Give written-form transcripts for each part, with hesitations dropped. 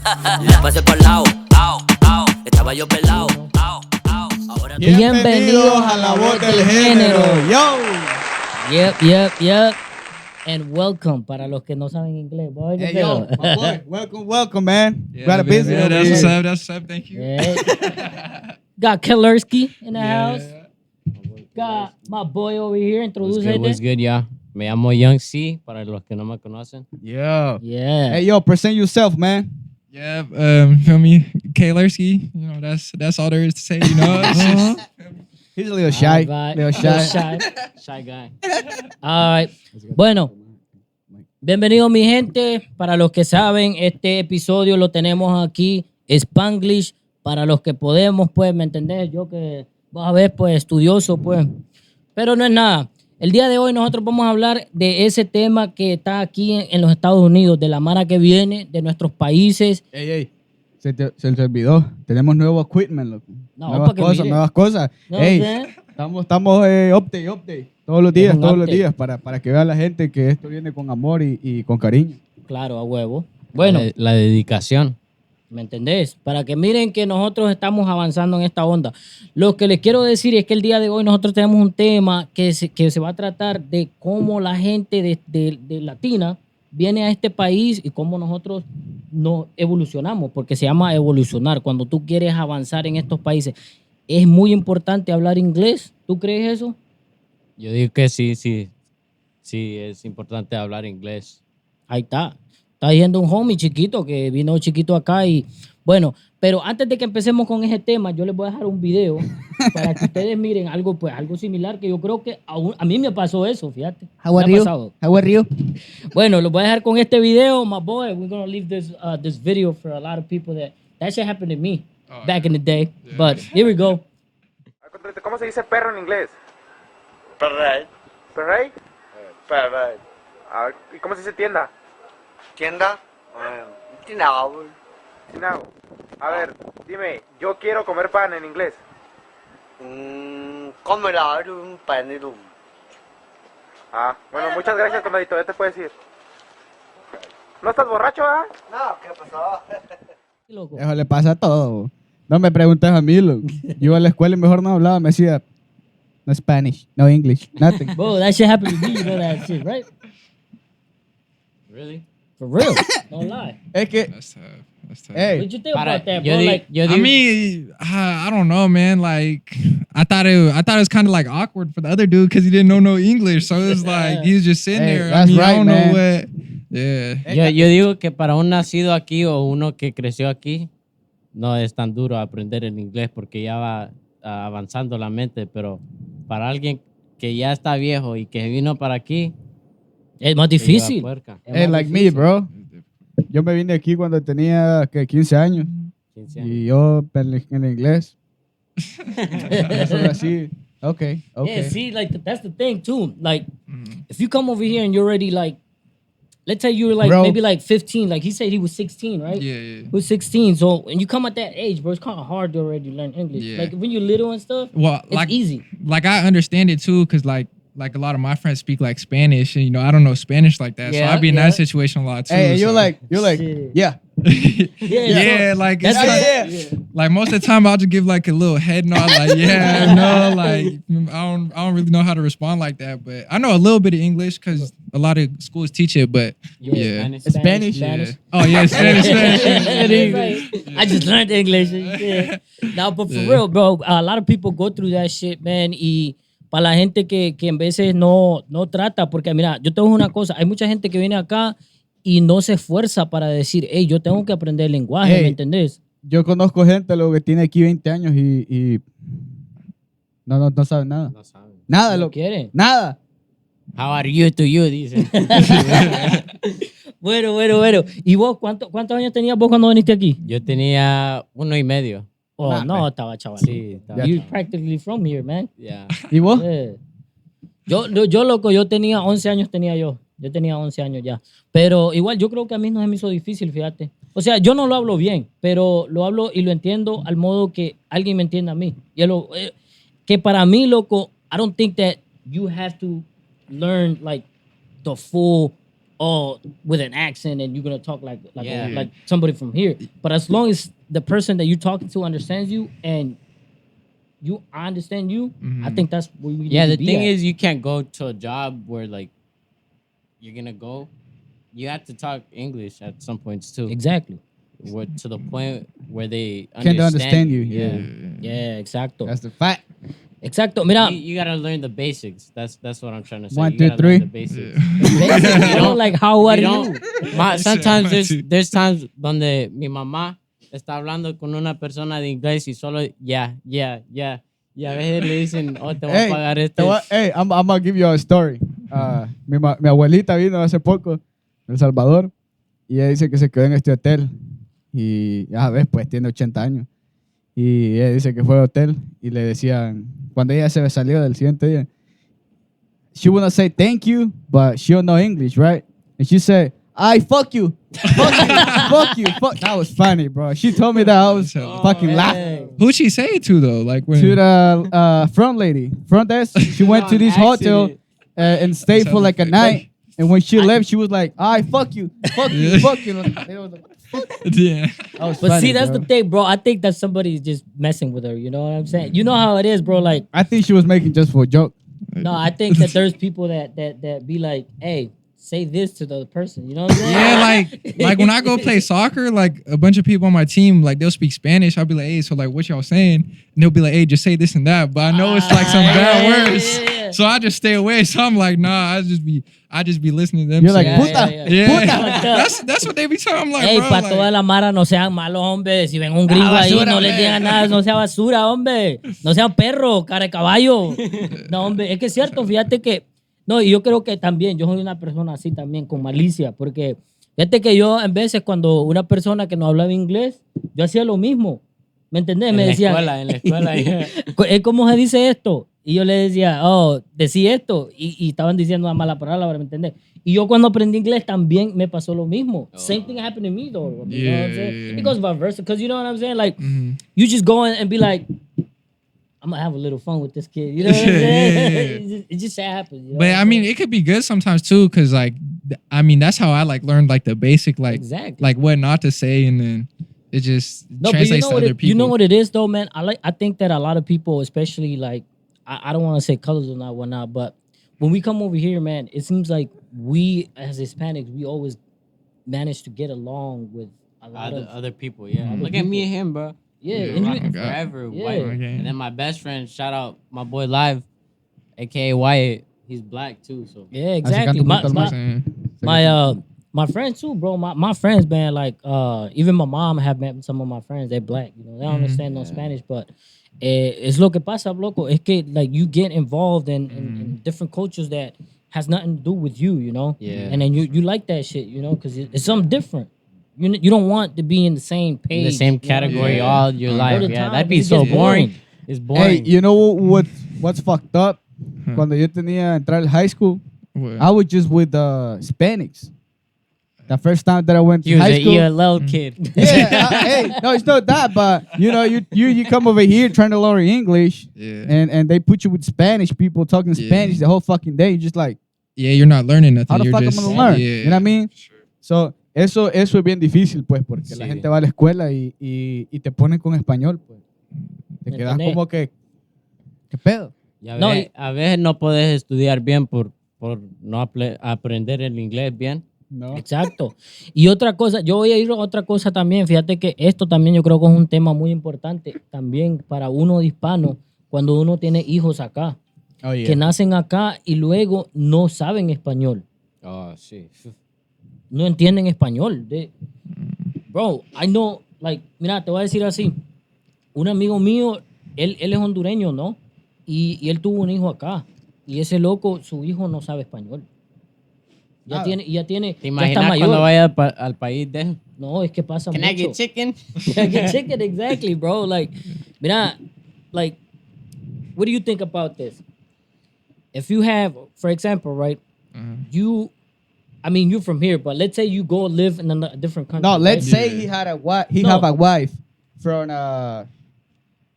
Le pasé por el lado, estaba yo pelado. Ahora Bienvenidos a La Voz del Género. Yo. Yep. And welcome para los que no saben inglés. Boy, Hey, yo, my boy. Welcome, man. Yeah, Got a busy yeah, over that's here. what's up. Thank you. Yeah. Got Kellersky in the Yeah. house. Got my boy over here. Introduce What's good, ya? Me llamo Young C, para los que no me conocen. Yeah. Yeah. Hey, yo, present yourself, man. Yeah, feel me? Kalersky, you know, that's all there is to say, you know? It's just, He's a little shy. Alright. Little shy. Shy guy. All right. Bueno, bienvenidos mi gente. Para los que saben, este episodio lo tenemos aquí, spanglish. Para los que podemos, pues, ¿me entendés? Yo que vas a ver, pues, estudioso, pues. Pero no es nada. El día de hoy nosotros vamos a hablar de ese tema que está aquí en los Estados Unidos, de la mara que viene, de nuestros países. Ey. Se te olvidó. Tenemos nuevo equipment, loco. No, nuevas pa' que cosas, mire. nuevas cosas. No, Ey, ¿sí? estamos update. Todos los días, Es un update. para que vea la gente que esto viene con amor y con cariño. Claro, a huevo. Bueno, La dedicación. ¿me entendés? Para que miren que nosotros estamos avanzando en esta onda. Lo que les quiero decir es que el día de hoy nosotros tenemos un tema que se va a tratar de cómo la gente de Latina viene a este país y cómo nosotros nos evolucionamos, porque se llama evolucionar. Cuando tú quieres avanzar en estos países, es muy importante hablar inglés. ¿Tú crees eso? Yo digo que sí, es importante hablar inglés. Ahí está. Está yendo un homie chiquito que vino chiquito acá y bueno, pero antes de que empecemos con ese tema, yo les voy a dejar un video para que ustedes miren algo similar que yo creo que a mí me pasó eso, fíjate. How are Me ha you? pasado. How are you? Bueno, los voy a dejar con este video, my boy. We're gonna leave this video for a lot of people that shit happened to me back in the day. Yeah. But here we go. ¿Cómo se dice perro en inglés? Perrey. ¿Perrey? Perrey. ¿Y cómo se dice tienda? Tienda. Tinao. Sinao. A ver, dime, yo quiero comer pan en inglés. Comerá un panero. Bueno, muchas gracias, comadito, ya te puedes ir. ¿No estás borracho, ah? No, ¿qué pasó? Loco. Eso le pasa a todo. No me preguntes a mí, loco. Yo iba a la escuela y mejor no hablaba. Me decía, no Spanish, no English, nothing. Bro, that shit happened to me, you know that shit, right? Really? For real. Don't lie. Es que, That's tough. hey, What you think about that, bro? yo Like, I mean, I don't know, man. Like, I thought it was kind of like awkward for the other dude because he didn't know no English. So it was like he was just sitting Hey, there. that's I right, don't man. know what. Yeah. Yo digo que para un nacido aquí o uno que creció aquí, no es tan duro aprender el inglés porque ya va avanzando la mente, pero para alguien que ya está viejo y que vino para aquí, es más se lleva difícil. puerca. Es hey, más like me, difícil. bro. Yo me vine aquí cuando tenía 15 años 15 años. y yo en inglés. Eso era así. Okay. Yeah, see, like that's the thing too. Like, if you come over here and you're already like, let's say you were like Bro. maybe like 15. Like he said, he was 16, right? Yeah. He was 16. So when you come at that age, bro, it's kind of hard to already learn English. Yeah. Like when you're little and stuff, Well, it's like easy. like I understand it too, cause like a lot of my friends speak like Spanish, and I don't know Spanish like that, so Yeah, I'd be in yeah. that situation a lot too. Hey, so. you're like, Shit. yeah. yeah, like it's That's like, like most of the time I'll just give like a little head nod, like yeah, no, like I don't really know how to respond like that, but I know a little bit of English because a lot of schools teach it, but yeah. Spanish. Yeah. Oh yeah, Spanish. Right. I just learned English. Yeah. Now, but for real, bro, a lot of people go through that shit, man. Y para la gente que en veces no trata, porque mira, yo tengo una cosa, hay mucha gente que viene acá y no se esfuerza para decir, hey, yo tengo que aprender el lenguaje, Hey. ¿me entendés? Yo conozco gente lo que tiene aquí 20 años y no sabe nada. No saben. Nada, No lo quieren. Nada. How are you to you, dice. Bueno. ¿Y vos cuántos años tenías vos cuando viniste aquí? Yo tenía 1 y medio. Oh, Nah, no, estaba chaval. Sí, estaba You're chaval. practically from here, man. Yeah. ¿Y vos? Yeah. Yo, loco, yo tenía 11 años tenía yo. Yo tenía 11 años ya. Pero igual yo creo que a mí no se me hizo difícil, fíjate. O sea, yo no lo hablo bien, pero lo hablo y lo entiendo al modo que alguien me entienda a mí. Que para mí, loco, I don't think that you have to learn like the full with an accent and you're gonna talk like Yeah. like somebody from here. But as long as the person that you're talking to understands you and I understand you, I think that's where we Yeah, need the to be thing at. is, you can't go to a job where like you're gonna go. You have to talk English at some points too. Exactly. To the point where they Can't understand you. Yeah. Yeah, exacto. That's the fact. Exacto. Mira, You gotta learn the basics. That's what I'm trying to say. One, You two, gotta learn three. the basics. you know, like how are You you? don't- sometimes there's times donde mi mamá está hablando con una persona de inglés y solo ya. Y a veces le dicen, oh, te voy a pagar este. Hey, I'm gonna give you a story. Mi abuelita vino hace poco de El Salvador y ella dice que se quedó en este hotel y ya ves, pues tiene 80 años y ella dice que fue al hotel y le decían, cuando ella se salió del siguiente día, she wanna say thank you, but she don't know English, right? And she said, I fuck you. Fuck you. Fuck you. Fuck. That was funny, bro. She told me that. I was fucking laughing. Who'd she say it to though? Like when To the front lady, front desk. She went to this hotel and stayed for like a night. And when she left, she was like, I fuck you. Fuck you. Fuck you. They was like, yeah. that was But funny, see, that's bro. the thing, bro. I think that somebody's just messing with her. You know what I'm saying? You know how it is, bro. Like, I think she was making just for a joke. no, I think that there's people that be like, hey, say this to the other person. You know what I'm saying? Yeah, like when I go play soccer, like a bunch of people on my team, like they'll speak Spanish. I'll be like, hey, so like what y'all saying? And they'll be like, hey, just say this and that. But I know it's like some bad words. yeah. So I just stay away. So I'm like, nah, I just be listening to them. You're like, say- puta. yeah. That's what they be telling. I'm like, Ey, bro, para like, toda la mara, no sean malos, hombre. Si ven un gringo ahí, basura, no les hombre. digan nada, no sea basura, hombre. No sea perro, cara de caballo. No, hombre, es que es cierto, fíjate que... No, y yo creo que también, yo soy una persona así también, con malicia, porque fíjate que yo, en veces, cuando una persona que no hablaba inglés, yo hacía lo mismo. ¿Me entendés? Me decían... En la escuela. ¿Cómo se dice esto? Y yo le decía, decí esto. Y estaban diciendo una mala palabra, ¿me entendés? Y yo cuando aprendí inglés también me pasó lo mismo. Same thing happened to me, though. You know what I'm saying? It goes vice versa. Because you know what I'm saying? Like, you just go in and be like, I'm going to have a little fun with this kid. You know what I'm saying? It just happens. You know but what I I'm mean, saying? it could be good sometimes too, cause like, I mean, that's how I like learned like the basic, like, Exactly. like what not to say, and then it just No, but translates to other people. you know what it is, though, man? I think that a lot of people, especially like, I don't want to say colors or not, whatnot, but when we come over here, man, it seems like we as Hispanics, we always manage to get along with a lot of Other people, yeah. Look at me and him, bro. yeah. Yeah, And right. you, Forever, Yeah. Wyatt. Okay. And then my best friend, shout out my boy Live, aka Wyatt. He's black too, so yeah, Así exactly. canto My, brutal, my, man. my friends too, bro. My friends, man, like even my mom have met some of my friends. They're black, you know. They don't understand no Spanish, but it's lo que pasa, loco. Es que like you get involved in different cultures that has nothing to do with you, you know. Yeah. And then you like that shit, you know, because it's something different. You don't want to be in the same page, in the same you know? category Yeah. all your life. the Yeah, time, that'd be it so gets boring. boring. It's Hey, boring. you know what's fucked up? Cuando yo tenía entrar al high school, What? I was just with Hispanics. The first time that I went He to was high an school. ELL kid. Yeah, hey, no, it's not that, but you know, you come over here trying to learn English, Yeah. and they put you with Spanish people talking Yeah. Spanish the whole fucking day. You're just like, Yeah, you're not learning nothing. how the you're fuck just, am I gonna learn? Yeah. You know what I mean? So eso es bien difícil, pues, porque la Sí. gente va a la escuela y te ponen con español, pues. Te quedas ¿Entendés? como que, ¿qué pedo? Y No, a veces no puedes estudiar bien por no aprender el inglés bien. No. Exacto. Y otra cosa, yo voy a ir a otra cosa también. Fíjate que esto también yo creo que es un tema muy importante también para uno de hispano cuando uno tiene hijos acá, Oh, yeah. que nacen acá y luego no saben español, Oh, sí. no entienden español. Bro, I know, like, mira, te voy a decir así, un amigo mío, él es hondureño, ¿no? Y él tuvo un hijo acá. Y ese loco, su hijo no sabe español. Ya tiene, ¿Te ya está imaginas mayor. cuando vaya al país de él? No, es que pasa Can mucho. I get chicken? Yeah, get chicken, exactly, bro. Like, mira, like, what do you think about this? If you have, for example, right, you're from here, but let's say you go live in a different country. No, let's right? say he had a wife. He No. have a wife from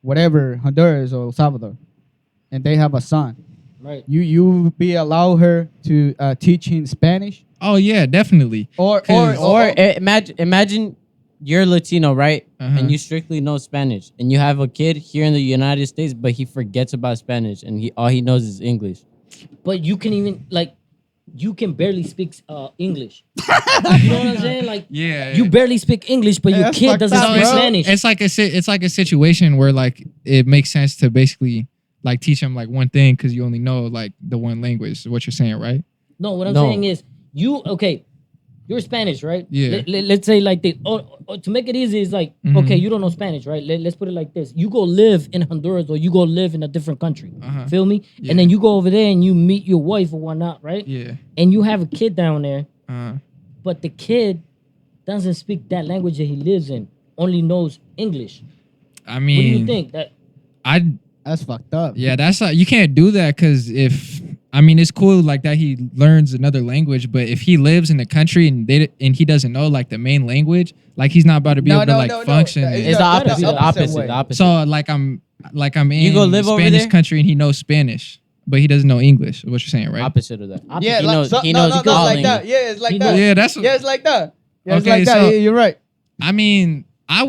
whatever Honduras or El Salvador, and they have a son. Right. You be allow her to teach in Spanish Oh yeah, definitely. or Imagine you're Latino, right? Uh-huh. And you strictly know Spanish, and you have a kid here in the United States, but he forgets about Spanish, and all he knows is English. But you can even like, you can barely speak English. You know what I'm saying? Like, Yeah. you barely speak English, but your that's kid fucked doesn't up, speak bro. Spanish. It's like a situation where like it makes sense to basically like teach them like one thing because you only know like the one language. Is what you're saying, right? No, what I'm No. saying is, you're Spanish, right? Yeah. Let's say like this. To make it easy, it's like, okay, you don't know Spanish, right? Let's put it like this. You go live in Honduras or you go live in a different country. Uh-huh. Feel me? Yeah. And then you go over there and you meet your wife or whatnot, right? Yeah. And you have a kid down there, Uh, but the kid doesn't speak that language that he lives in, only knows English. I What do mean, you think? That that's fucked up. Yeah, that's you can't do that because it's cool like that he learns another language, but if he lives in the country and he doesn't know like the main language, like he's not about to be able to function. That- It's the that's opposite. The opposite. way. The opposite. So like I'm in You go live over Spanish there? country and he knows Spanish, but he doesn't know English. Is what you're saying, right? Opposite of that. Yeah, he like, knows. so, He no, knows no, no, all like that. language. Yeah, it's like He that. knows- Yeah, that's Yeah, it's like that. Yeah, it's Okay, like that. so- Yeah, you're right. I mean, I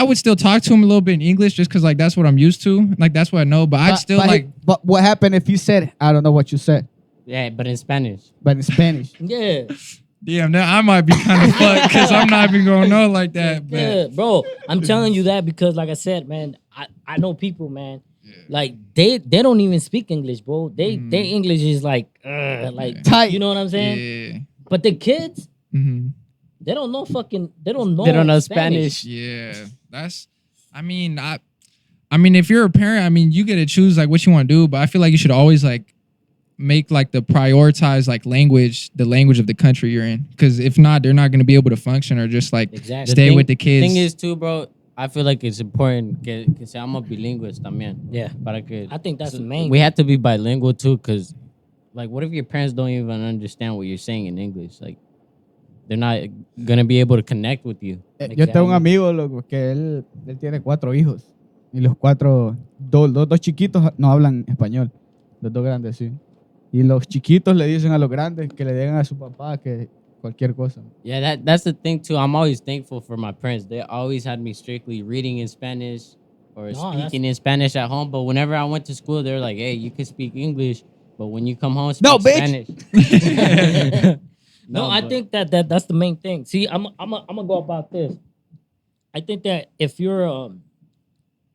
would still talk to him a little bit in English just because like that's what I'm used to. Like that's what I know. But I'd still like But what happened if you said, I don't know what you said, Yeah, but in Spanish. but in Spanish? yeah, damn, now I might be kind of fucked because I'm not even gonna know like that. But yeah, bro. I'm telling you that because, like I said, man, I know people, man. Like they don't even speak English, bro. Their English is like Tight. You know what I'm saying? yeah. But the kids, hmm they don't know Spanish. Yeah, that's. I mean, if you're a parent, I mean, you get to choose like what you want to do. But I feel like you should always like make like the prioritize like the language of the country you're in. Because if not, they're not going to be able to function or just like Exactly. stay with the kids. Thing is too, bro. I feel like it's important que seamos bilingües también. Yeah. Para que, I think that's the main. We have to be bilingual too, because like, what if your parents don't even understand what you're saying in English? Like, they're not gonna be able to connect with you. Yo tengo un amigo, loco, que él tiene 4 hijos. Y los 4, dos chiquitos no hablan español. Los 2 grandes, sí. Y los chiquitos le dicen a los grandes que le digan a su papá que cualquier cosa. Yeah, that's the thing too. I'm always thankful for my parents. They always had me strictly reading in Spanish or speaking in Spanish at home. But whenever I went to school, they're like, "Hey, you can speak English, but when you come home, speak No, bitch. Spanish." No, I think that's the main thing. See, I'm gonna go about this. I think that if you're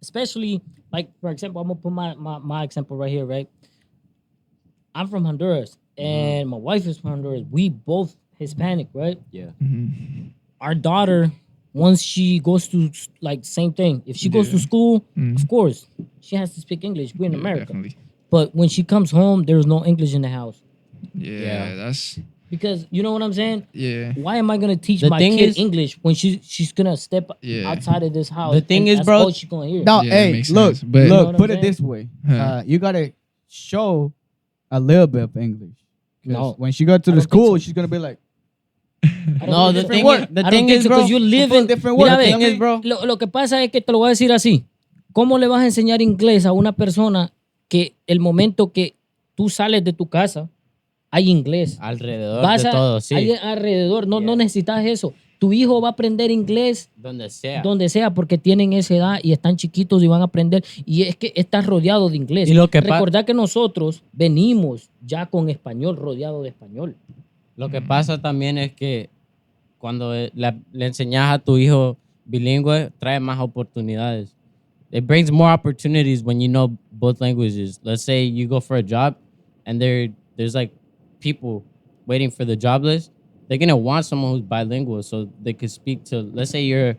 especially like, for example, I'm gonna put my example right here, right? I'm from Honduras and my wife is from Honduras. We both Hispanic, right? Yeah. Our daughter, once she goes to like same thing. If she goes to school, of course, she has to speak English. We're in America. Definitely. But when she comes home, there's no English in the house. Yeah, that's Because you know what I'm saying? yeah. Why am I gonna teach The my thing kid is- English when she's gonna step Yeah. outside of this house? The thing and is, that's bro- all she's gonna hear. No, Yeah, that hey, makes look, sense, but- You know look, what put I'm it this way. Huh. You gotta show a little bit of English. 'Cause No. when she go to I the don't think school, so. she's gonna be like, No, the thing is, I don't think so, bro. 'cause you live in different Mira, words. ve, The thing is, bro. Lo que pasa es que te lo voy a decir así. ¿Cómo le vas a enseñar inglés a una persona que el momento que tú sales de tu casa hay inglés? Alrededor Vas de a- todo, sí. hay alrededor, no Yeah. necesitas eso. Tu hijo va a aprender inglés Donde sea. donde sea porque tienen esa edad y están chiquitos y van a aprender. Y es que estás rodeado de inglés. Y lo que Recordad que nosotros venimos ya con español, rodeado de español. Lo que pasa también es que cuando le enseñas a tu hijo bilingüe, trae más oportunidades. It brings more opportunities when you know both languages. Let's say you go for a job and there's like people waiting for the job list. They're gonna want someone who's bilingual so they could speak to. Let's say you're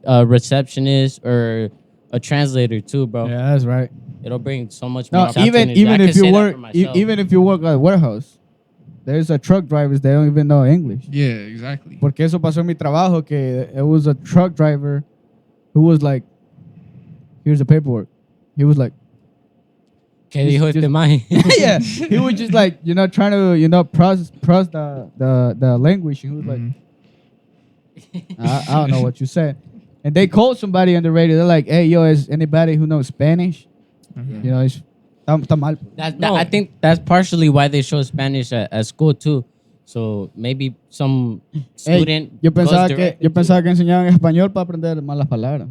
a receptionist or a translator too, bro. yeah, that's right. It'll bring so much more No, opportunities. even I if could you say that work, for myself. even if you work at a warehouse, there's a truck drivers they don't even know English. Yeah, exactly. Porque eso pasó en mi trabajo que it was a truck driver who was like, here's the paperwork. He was like, ¿Qué dijo este just- maje? yeah, he was just like, trying to, process the language. And he was like, I don't know what you said. And they called somebody on the radio. They're like, hey, yo, is anybody who knows Spanish? It's Está mal. No. I think that's partially why they show Spanish at school too. So maybe some Ey, student. yo pensaba goes que directly yo pensaba que enseñaban español para aprender malas palabras.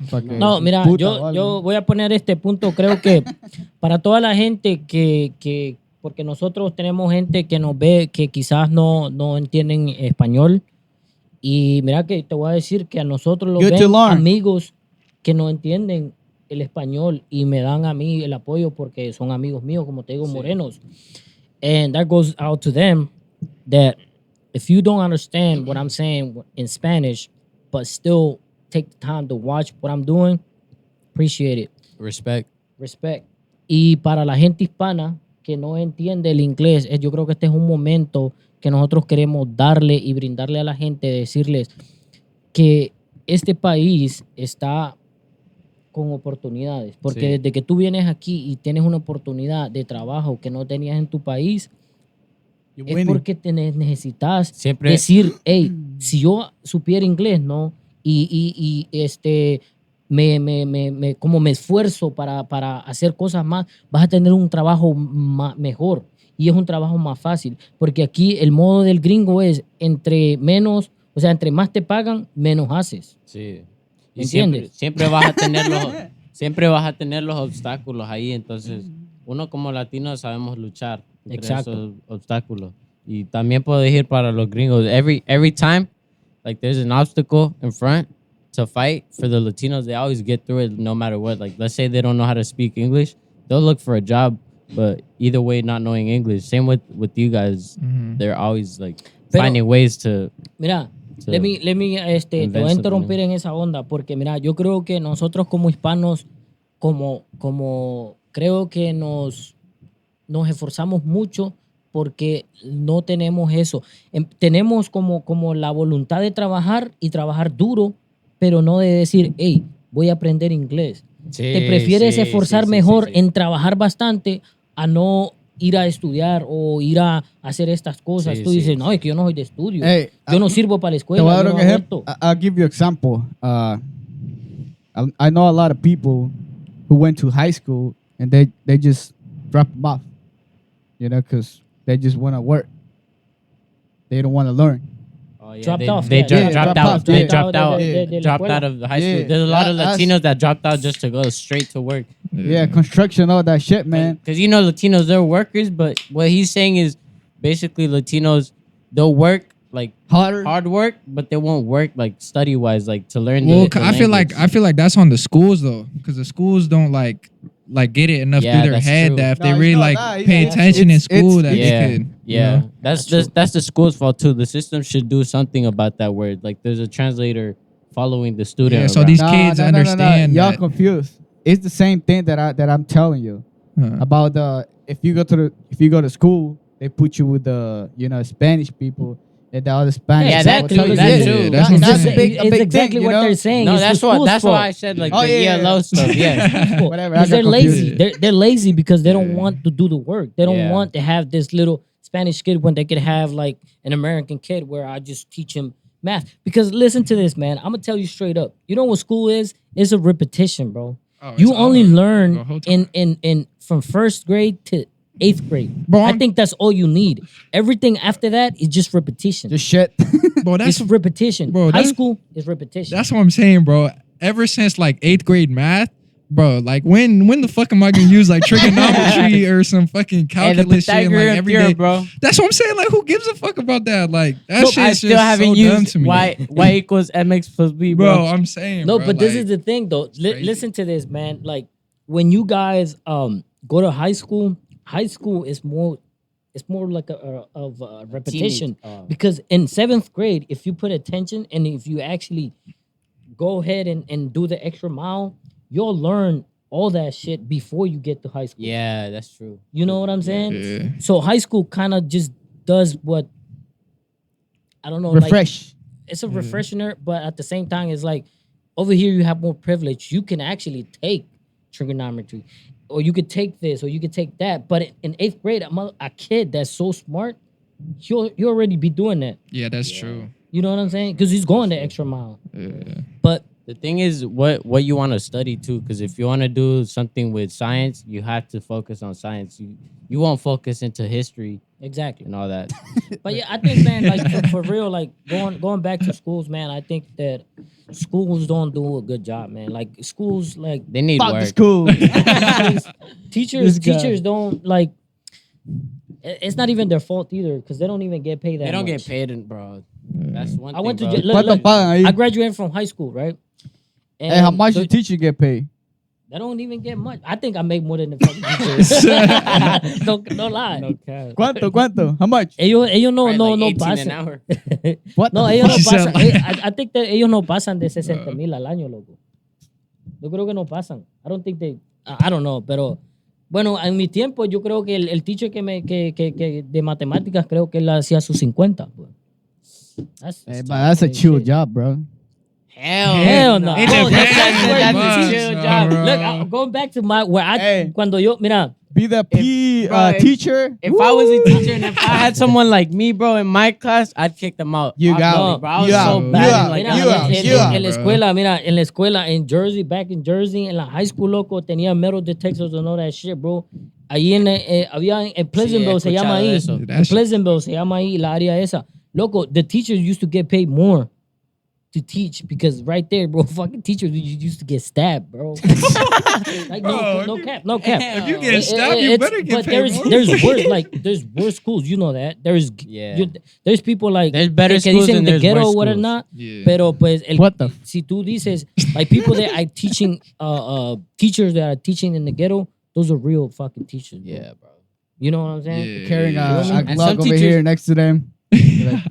Pa' que No, su mira, puta o algo. yo voy a poner este punto. Creo que para toda la gente porque nosotros tenemos gente que nos ve que quizás no entienden español. Y mira que te voy a decir que a nosotros los Good to ven learn. amigos que no entienden el español y me dan a mí el apoyo porque son amigos míos, como te digo, morenos. And that goes out to them that if you don't understand what I'm saying in Spanish, but still take the time to watch what I'm doing, appreciate it. Respect. Respect. Y para la gente hispana que no entiende el inglés, yo creo que este es un momento que nosotros queremos darle y brindarle a la gente, decirles que este país está con oportunidades. Porque Sí. desde que tú vienes aquí y tienes una oportunidad de trabajo que no tenías en tu país, You es winning. porque necesitas Siempre- decir, hey, si yo supiera inglés, ¿no? Y como me esfuerzo para hacer cosas más, vas a tener un trabajo mejor y es un trabajo más fácil, porque aquí el modo del gringo es entre menos, o sea, entre más te pagan, menos haces. Sí. Y ¿Entiendes? siempre vas a tener siempre vas a tener los obstáculos ahí, entonces uno como latino sabemos luchar entre Exacto. esos obstáculos. Y también puedo decir para los gringos, every time like there's an obstacle in front to fight, for the Latinos, they always get through it no matter what. Like let's say they don't know how to speak English, they'll look for a job, but either way not knowing English. Same with you guys. They're always like Pero- finding ways to Mira, So, let me, te voy a invent interrumpir something. en esa onda, porque mira, yo creo que nosotros como hispanos, como creo que nos esforzamos mucho porque no tenemos eso. Tenemos como la voluntad de trabajar y trabajar duro, pero no de decir, hey, voy a aprender inglés. Te prefieres esforzar mejor en trabajar bastante a no ir a estudiar o ir a hacer estas cosas. Sí, Tú sí. dices, no, es que yo no soy de estudio. Hey, Yo no sirvo para la Te escuela. voy a yo dar no un hago ejemplo. esto. I'll give you an example. I know a lot of people who went to high school and they just drop them off, you know, because they just want to work. They don't want to learn. Oh, yeah, Dropped they, off, They yeah, dropped, yeah, dropped dropped out. off, They yeah. dropped out. de la Dropped escuela. out of high Yeah, school. There's a lot of that's- Latinos that dropped out just to go straight to work. Yeah, construction, all that shit, man. Because you know Latinos, they're workers, but what he's saying is basically Latinos, they'll work like Harder. hard work, but they won't work like study wise, like to learn. Well, the I feel language. like that's on the schools though, because the schools don't like get it enough Yeah, through their that's head true. that if No, they it's really not like that. pay It's- attention in it's- school, that yeah, they could. yeah. You know? That's the school's fault too. The system should do something about that word. Like there's a translator following the student. Yeah, so around. these kids understand Y'all that. confused. It's the same thing that I'm telling you Huh. about the if you go to school, they put you with the Spanish people and the other Spanish. Yeah, people that will tell too, you, that yeah, too. That's what I'm that's saying. a big It's thing, exactly you what know? they're saying. No, It's the that's school's why fault. I said like Oh, the yeah, ELO stuff. Yeah. Whatever. I Because got they're lazy. confused. They're lazy because they don't Yeah. want to do the work. They don't Yeah. want to have this little Spanish kid when they could have like an American kid where I just teach him math. Because listen to this, man. I'm gonna tell you straight up. You know what school is? It's a repetition, bro. Oh, You it's only all the learn whole time. in from first grade to 8th grade. Bro, I I'm- think that's all you need. Everything after that is just repetition. Just shit. Bro, It's repetition. bro, High that's- school is repetition. That's what I'm saying, bro. Ever since like 8th grade math, bro, like when the fuck am I gonna use like trigonometry or some fucking Hey, the calculus shit like Pythagorean every theorem, day? bro. That's what I'm saying. Like, who gives a fuck about that? Like, that Nope, I shit's still just haven't so dumb used to me. y equals mx plus b, bro. bro. I'm saying, No, bro, but this like, is the thing though. crazy. Listen to this, man. Like when you guys go to high school is more like of a repetition because in 7th grade, if you put attention and if you actually go ahead and do the extra mile, you'll learn all that shit before you get to high school. Yeah, that's true. You know what I'm saying? Yeah. So high school kind of just does what I don't know. Like, Refresh. it's a refresher, but at the same time, it's like over here you have more privilege. You can actually take trigonometry, or you could take this, or you could take that. But in 8th grade, a kid that's so smart, you already be doing that. Yeah, that's true. You know what I'm saying? Because he's going the extra mile. Yeah. But The thing is what you want to study too, because if you want to do something with science, you have to focus on science. You won't focus into history Exactly. and all that. But yeah, I think, man, like for real, like going back to schools, man, I think that schools don't do a good job, man. Like schools, like They need Fuck the work. school. teachers This guy. don't like. It's not even their fault either because they don't even get paid that They don't much. get paid, bro. That's one I thing. went to bro. look, ¿Cuánto look, pagan ahí? I graduated from high school, right? And Hey, how much so the teacher get paid? they don't even get much. I think I make more than the fucking teachers. Don't lie. No cap. ¿Cuánto? How much? Ellos no, Probably no, like no 18 an pasan. hour. What No, the ellos no fuck? pasan. I think that ellos no pasan de 60,000 al año, loco. Yo creo que no pasan. I don't think they. I don't know, pero bueno, en mi tiempo yo creo que el teacher que de matemáticas creo que él hacía sus 50. Pues. Hey, but that's a chill job, bro. Hell no. It Oh, depends, that's bro. a chill No, job. bro. Look, going back to where I Hey. cuando yo mira. Be the P bro, teacher. If I was a teacher and if I had someone like me, bro, in my class, I'd kick them out. You got Obviously, me. bro. I was You so out. bad. You out. Like, Mira, You out. en, You out, en la bro. escuela, mira, en la escuela, en Jersey, back in Jersey, en la high school, loco, tenía metal detectors and all that shit, bro. Ahí había en Pleasantville, se llama ahí. eso. En Pleasantville, se llama ahí, la área esa. Loco, the teachers used to get paid more to teach because right there, bro, fucking teachers used to get stabbed, bro. Like, Bro, no cap, no cap. If you get stabbed, you It's- better get but paid more. there's worse, like there's worse schools, you know that. Yeah. There's people like There's better que schools dicen and the there's ghetto worse or schools. whatnot. Yeah. Pero pues What the f- si tú dices like people that are teaching teachers that are teaching in the ghetto, those are real fucking teachers. Bro. Yeah, bro. You know what I'm saying? Yeah. Carrying a And some Glock over teachers- here next to them.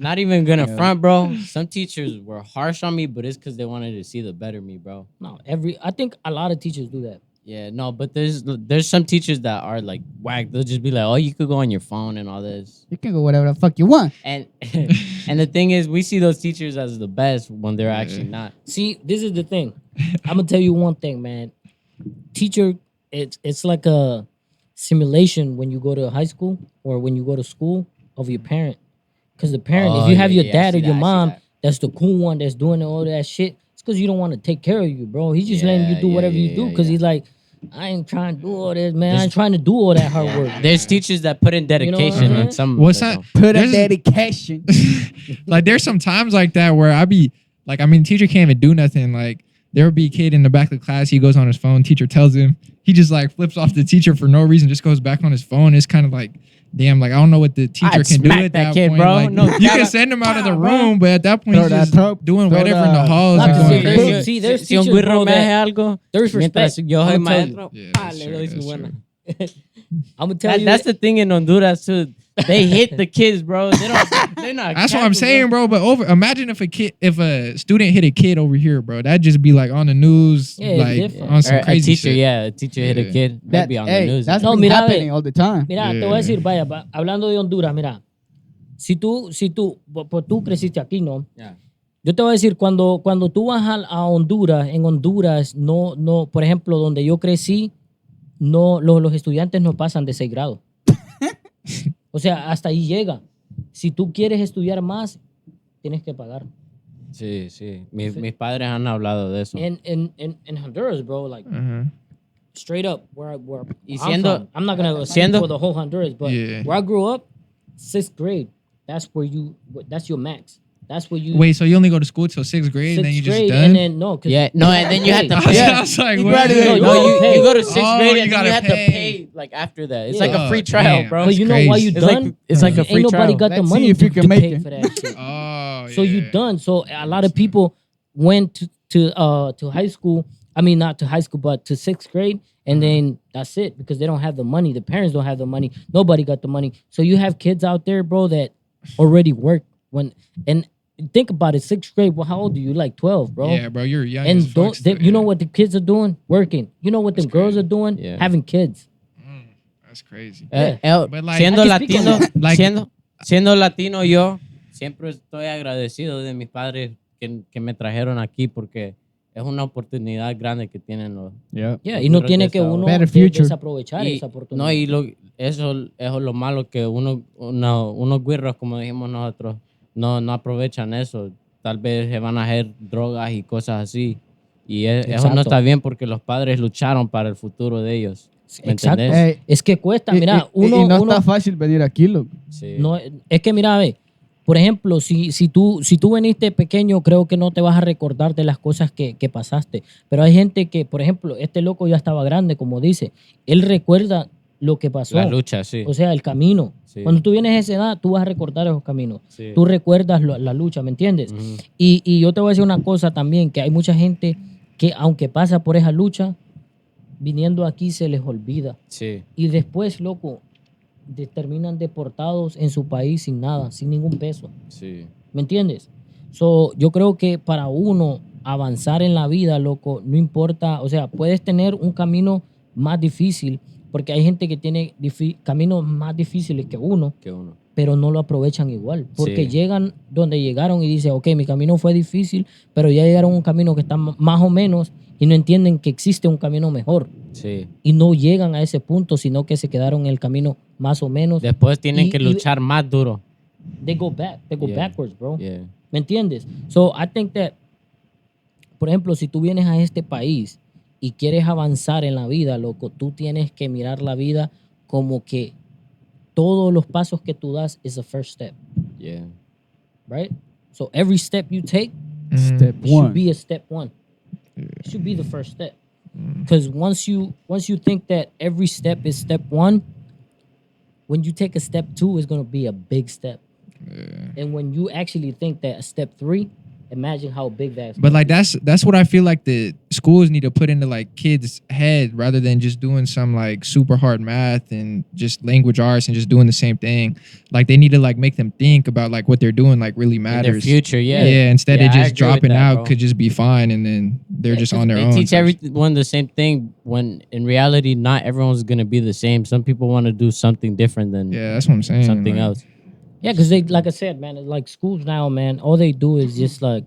Not even gonna Yeah. front, bro. Some teachers were harsh on me, but it's because they wanted to see the better me, bro. No, I think a lot of teachers do that. Yeah, no, but there's some teachers that are like whack. They'll just be like, oh, you could go on your phone and all this. You can go whatever the fuck you want. And and the thing is, we see those teachers as the best when they're actually not. See, this is the thing. I'm gonna tell you one thing, man. Teacher, it's like a simulation when you go to high school or when you go to school of your parent. Because the parent, Oh, if you have yeah, your yeah, I dad or see your that, I see mom, that. that's the cool one that's doing all that shit. It's because you don't want to take care of you, bro. He's just letting you Yeah, do yeah, whatever you yeah, do yeah, because yeah. he's like, I ain't trying to do all this, man. I There's- ain't trying to do all that hard work. There's teachers that put in know what I'm dedication saying? and some. What's that that? don't. Put a There's- dedication. Like there's some times like that where I be like, I mean, teacher can't even do nothing. Like there would be a kid in the back of the class. He goes on his phone. Teacher tells him. He just like flips off the teacher for no reason. Just goes back on his phone. It's kind of like, damn. Like I don't know what the teacher I'd can do smack at that that kid, point. bro. Like, No, you can gotta- send him out of the bro. room, but at that point, Throw he's that just top- doing throw whatever in the- the halls. Not and to going say crazy. there's- See, there's si un teachers, güiro bro, me hace that- algo, There's respect. mientras yo soy I'm gonna tell you. maestro, Yeah, ah, that's le true, doy that's su buena. I'm gonna tell you. That's the thing in Honduras too. They hit the kids, bro. They're not. That's what I'm capping, saying, bro. But imagine if a student hit a kid over here, bro. That'd just be like on the news, Yeah, it's like different. on some Or a crazy teacher, shit. yeah, a teacher hit a Yeah. kid. That'd be on the news. That's No, been mira, happening all the time. Mira, te voy a Yeah. decir, vaya, hablando de Honduras, mira, si tú, pues tú creciste aquí, ¿no? Yeah. Yo te voy a decir, cuando tú vas a Honduras, en Honduras, no, por ejemplo, donde yo crecí, no, los estudiantes no pasan de 6 grados. O sea, hasta ahí llega. Si tú quieres estudiar más, tienes que pagar. Sí, sí. Mis padres han hablado de eso. In Honduras, bro, like, Uh-huh. straight up, where Y I'm siendo- from. I'm not gonna speak siendo- for the whole Honduras, but Yeah. where I grew up, 6th grade, that's your max. That's where you Wait, so you only go to school till 6th grade, and then you 6th just grade, done? and then no, 'cause Yeah, no, and then you have to pay. I was like, You what? graduated. No, No, you go to 6th Oh, grade you and then gotta you have pay. to pay like after that. It's Yeah. like a free Oh, trial, damn. bro. but you know why you It's done? like it's like a free Ain't nobody trial. got the Let's money see if to, you can to make pay it. for that shit. Oh, So you yeah. done. So a lot of people went to high school. I mean, not to high school, but to 6th grade, and then that's it because they don't have the money. The parents don't have the money. Nobody got the money. So you have kids out there, bro, that already work and think about it. 6th grade. Well, how old are you? Like 12, bro. Yeah, bro, you're young. And as fuck don't still, you know yeah. what the kids are doing? Working. You know what the That's girls crazy. are doing? Yeah. Having kids. That's crazy. But like, Siendo I can speak on latino, that. Like- siendo latino yo siempre estoy agradecido de mis padres que me trajeron aquí porque es una oportunidad grande que tienen los Yeah. Yeah, y no Los tiene que regresados. uno Better future. desaprovechar y, esa no, oportunidad. y eso es lo malo que unos güirros, como dijimos nosotros, no aprovechan eso. Tal vez se van a hacer drogas y cosas así. Y eso Exacto. no está bien porque los padres lucharon para el futuro de ellos. ¿Me Exacto. entendés? Es que cuesta, Y- mira, y no uno está fácil venir aquí, loco. Sí. no, es que mira, ve, por ejemplo, si tú veniste pequeño, creo que no te vas a recordar de las cosas que pasaste. Pero hay gente que, por ejemplo, este loco ya estaba grande, como dice. Él recuerda lo que pasó. La lucha, sí. O sea, el camino. Sí. Cuando tú vienes a esa edad, tú vas a recordar esos caminos. Sí. Tú recuerdas la lucha, ¿me entiendes? Ujú. Y yo te voy a decir una cosa también, que hay mucha gente que aunque pasa por esa lucha, viniendo aquí se les olvida. Sí. Y después, loco, terminan deportados en su país sin nada, sin ningún peso. Sí. ¿Me entiendes? So, yo creo que para uno avanzar en la vida, loco, no importa, o sea, puedes tener un camino más difícil, porque hay gente que tiene caminos más difíciles que uno, Que uno. pero no lo aprovechan igual, porque Sí. llegan donde llegaron y dicen, ok, mi camino fue difícil, pero ya llegaron a un camino que está más o menos y no entienden que existe un camino mejor. Sí. Y no llegan a ese punto, sino que se quedaron en el camino más o menos. Después tienen Y- que y- luchar más duro. They go Yeah. backwards, bro. Yeah. ¿Me entiendes? So, I think that, por ejemplo, si tú vienes a este país y quieres avanzar en la vida, loco, tú tienes que mirar la vida como que todos los pasos que tú das is a first step, Yeah. right? So, every step you take Step should one. be a step one. It should be the first step. Because once you think that every step is step one, when you take a step two, it's going to be a big step. And when you actually think that a step three, imagine how big that's But gonna like be. that's what I feel like the schools need to put into like kids' head rather than just doing some like super hard math and just language arts and just doing the same thing. Like they need to like make them think about like what they're doing like really In their matters. future, yeah. Yeah, instead Yeah, of I just agree with dropping that, out bro. could just be fine and then they're just on their They own. teach everyone the same thing when in reality, not everyone's going to be the same. Some people want to do something different than Yeah, that's what I'm saying. something like, else. Yeah, because they, like I said, man, like schools now, man, all they do is just like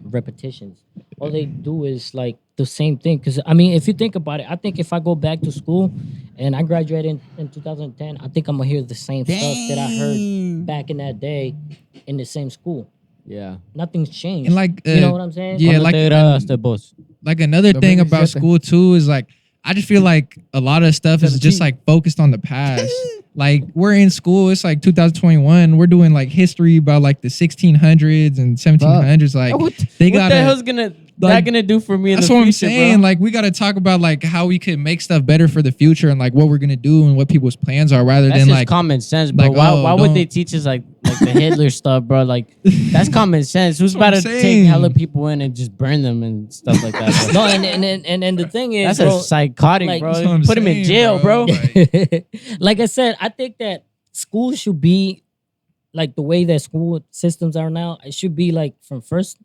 repetitions. All they do is like the same thing. Because I mean, if you think about it, I think if I go back to school and I graduated in 2010, I think I'm gonna hear the same stuff that I heard back in that day in the same school. Yeah. Nothing's changed. And like, you know what I'm saying? yeah, ¿Cuándo like- te graduaste vos? like another thing about 2017. school too is like I just feel like a lot of stuff is just 17. like focused on the past. Like we're in school, it's like 2021. We're doing like history about like the 1600s and 1700s. Like they What gotta. the hell's that like, gonna do for me in That's the what I'm future, saying. bro? Like we gotta talk about like how we could make stuff better for the future and like what we're gonna do and what people's plans are rather That's than just like common sense, bro. like, why oh, would don't- they teach us like the Hitler stuff, bro? Like that's common sense. Who's That's what about I'm to take saying. hella people in and just burn them and stuff like that? Bro? No, and the thing is, That's bro, a psychotic, like- bro. That's what I'm Put him in saying, jail, bro. Like, like I said, I think that school should be like the way that school systems are now. It should be like from first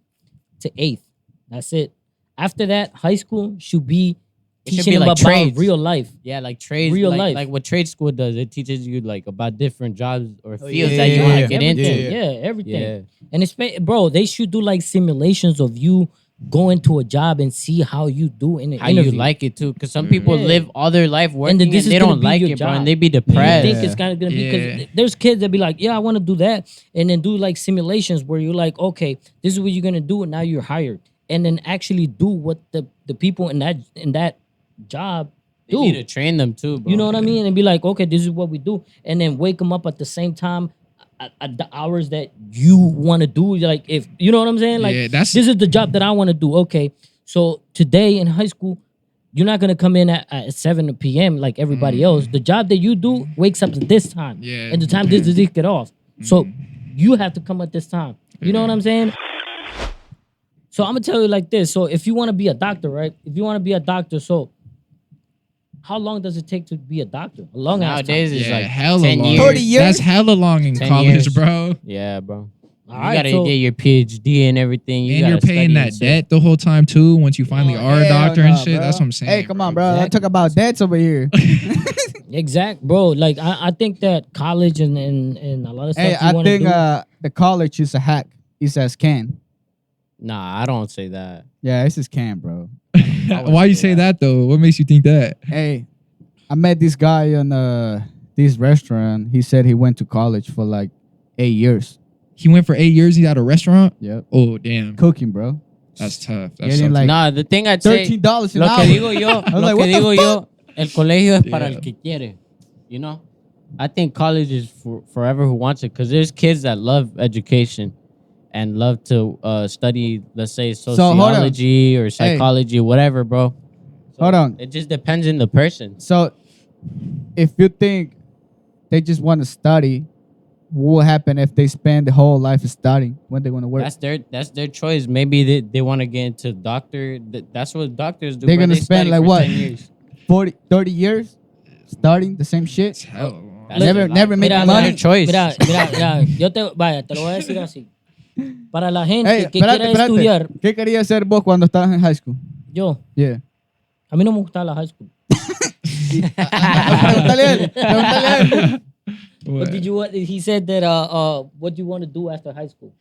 to eighth. That's it. After that, high school should be It should teaching be them like about trades. real life. Yeah, like trades, Real like, life. like what trade school does. It teaches you like about different jobs or fields yeah, that you yeah, want to yeah. get Everything. into. Yeah, everything. Yeah. And it's bro, they should do like simulations of you going to a job and see how you do in an How interview. you like it too, because some people Yeah. live all their life working and, this is they gonna don't be like your it, bro, job. and they be You depressed. think it's kind of gonna be Yeah. because there's kids that be like, yeah, I want to do that, and then do like simulations where you're like, okay, this is what you're gonna do, and now you're hired, and then actually do what the people in that job You do. need to train them too, bro. You know what I mean? And be like, okay, this is what we do, and then wake them up at the same time at the hours that you want to do. Like, if you know what I'm saying, like Yeah, that's- this is the job that I want to do. Okay, so today in high school, you're not gonna come in at 7 p.m. like everybody else. The job that you do wakes up at this time, Yeah. and the time this get off. So you have to come at this time. You know what I'm saying? So I'm gonna tell you like this. So if you want to be a doctor, right? If you want to be a doctor, so how long does it take to be a doctor? A long ass time. Nowadays it's yeah, like hella 10 long. years. 30 years? That's hella long in 10 college, years. bro. Yeah, bro. All You right, gotta so- get your PhD and everything. You And gotta you're paying study that and shit. debt the whole time too. Once you finally are a Hell doctor and no, shit, bro. that's what I'm saying. Hey, come on, bro. Exactly. I talk about debts over here. Exact, bro. Like I think that college and a lot of stuff Hey, you I want to think do. the college is a hack. It's a scam. Nah, I don't say that. Yeah, it's a scam, bro. Why you say that though? What makes you think that? Hey, I met this guy in this restaurant. He said he went to college for like 8 years. He went for 8 years. He's at a restaurant. Yep. Oh damn. Cooking, bro. That's tough. That's Getting so like No, the thing I'd say, $13 an lo hour. que digo yo, I was lo like, que what the digo yo, el colegio es para Yeah. el que quiere, you know? I think college is for forever who wants it because there's kids that love education and love to study, let's say, So, hold on. sociology or psychology, whatever, bro. So Hold on. It just depends on the person. So, if you think they just want to study, what will happen if they spend the whole life studying when they want to work? That's their choice. Maybe they want to get into doctor. That's what doctors do. They're bro. gonna They spend study like for what? 10 years. 40, 30 years studying the same shit? It's hell long. That's Never, their life. never make Mira, money. their choice. Mira, vaya, te lo voy a decir así. Para la gente Hey, que espérate, quiera espérate. estudiar, ¿Qué querías hacer vos cuando estabas en high school? yo, Yeah. a mí no me gustaba la high school. Pregúntale a él. Pregúntale a él. What did you? He said that. What do you want to do after high school?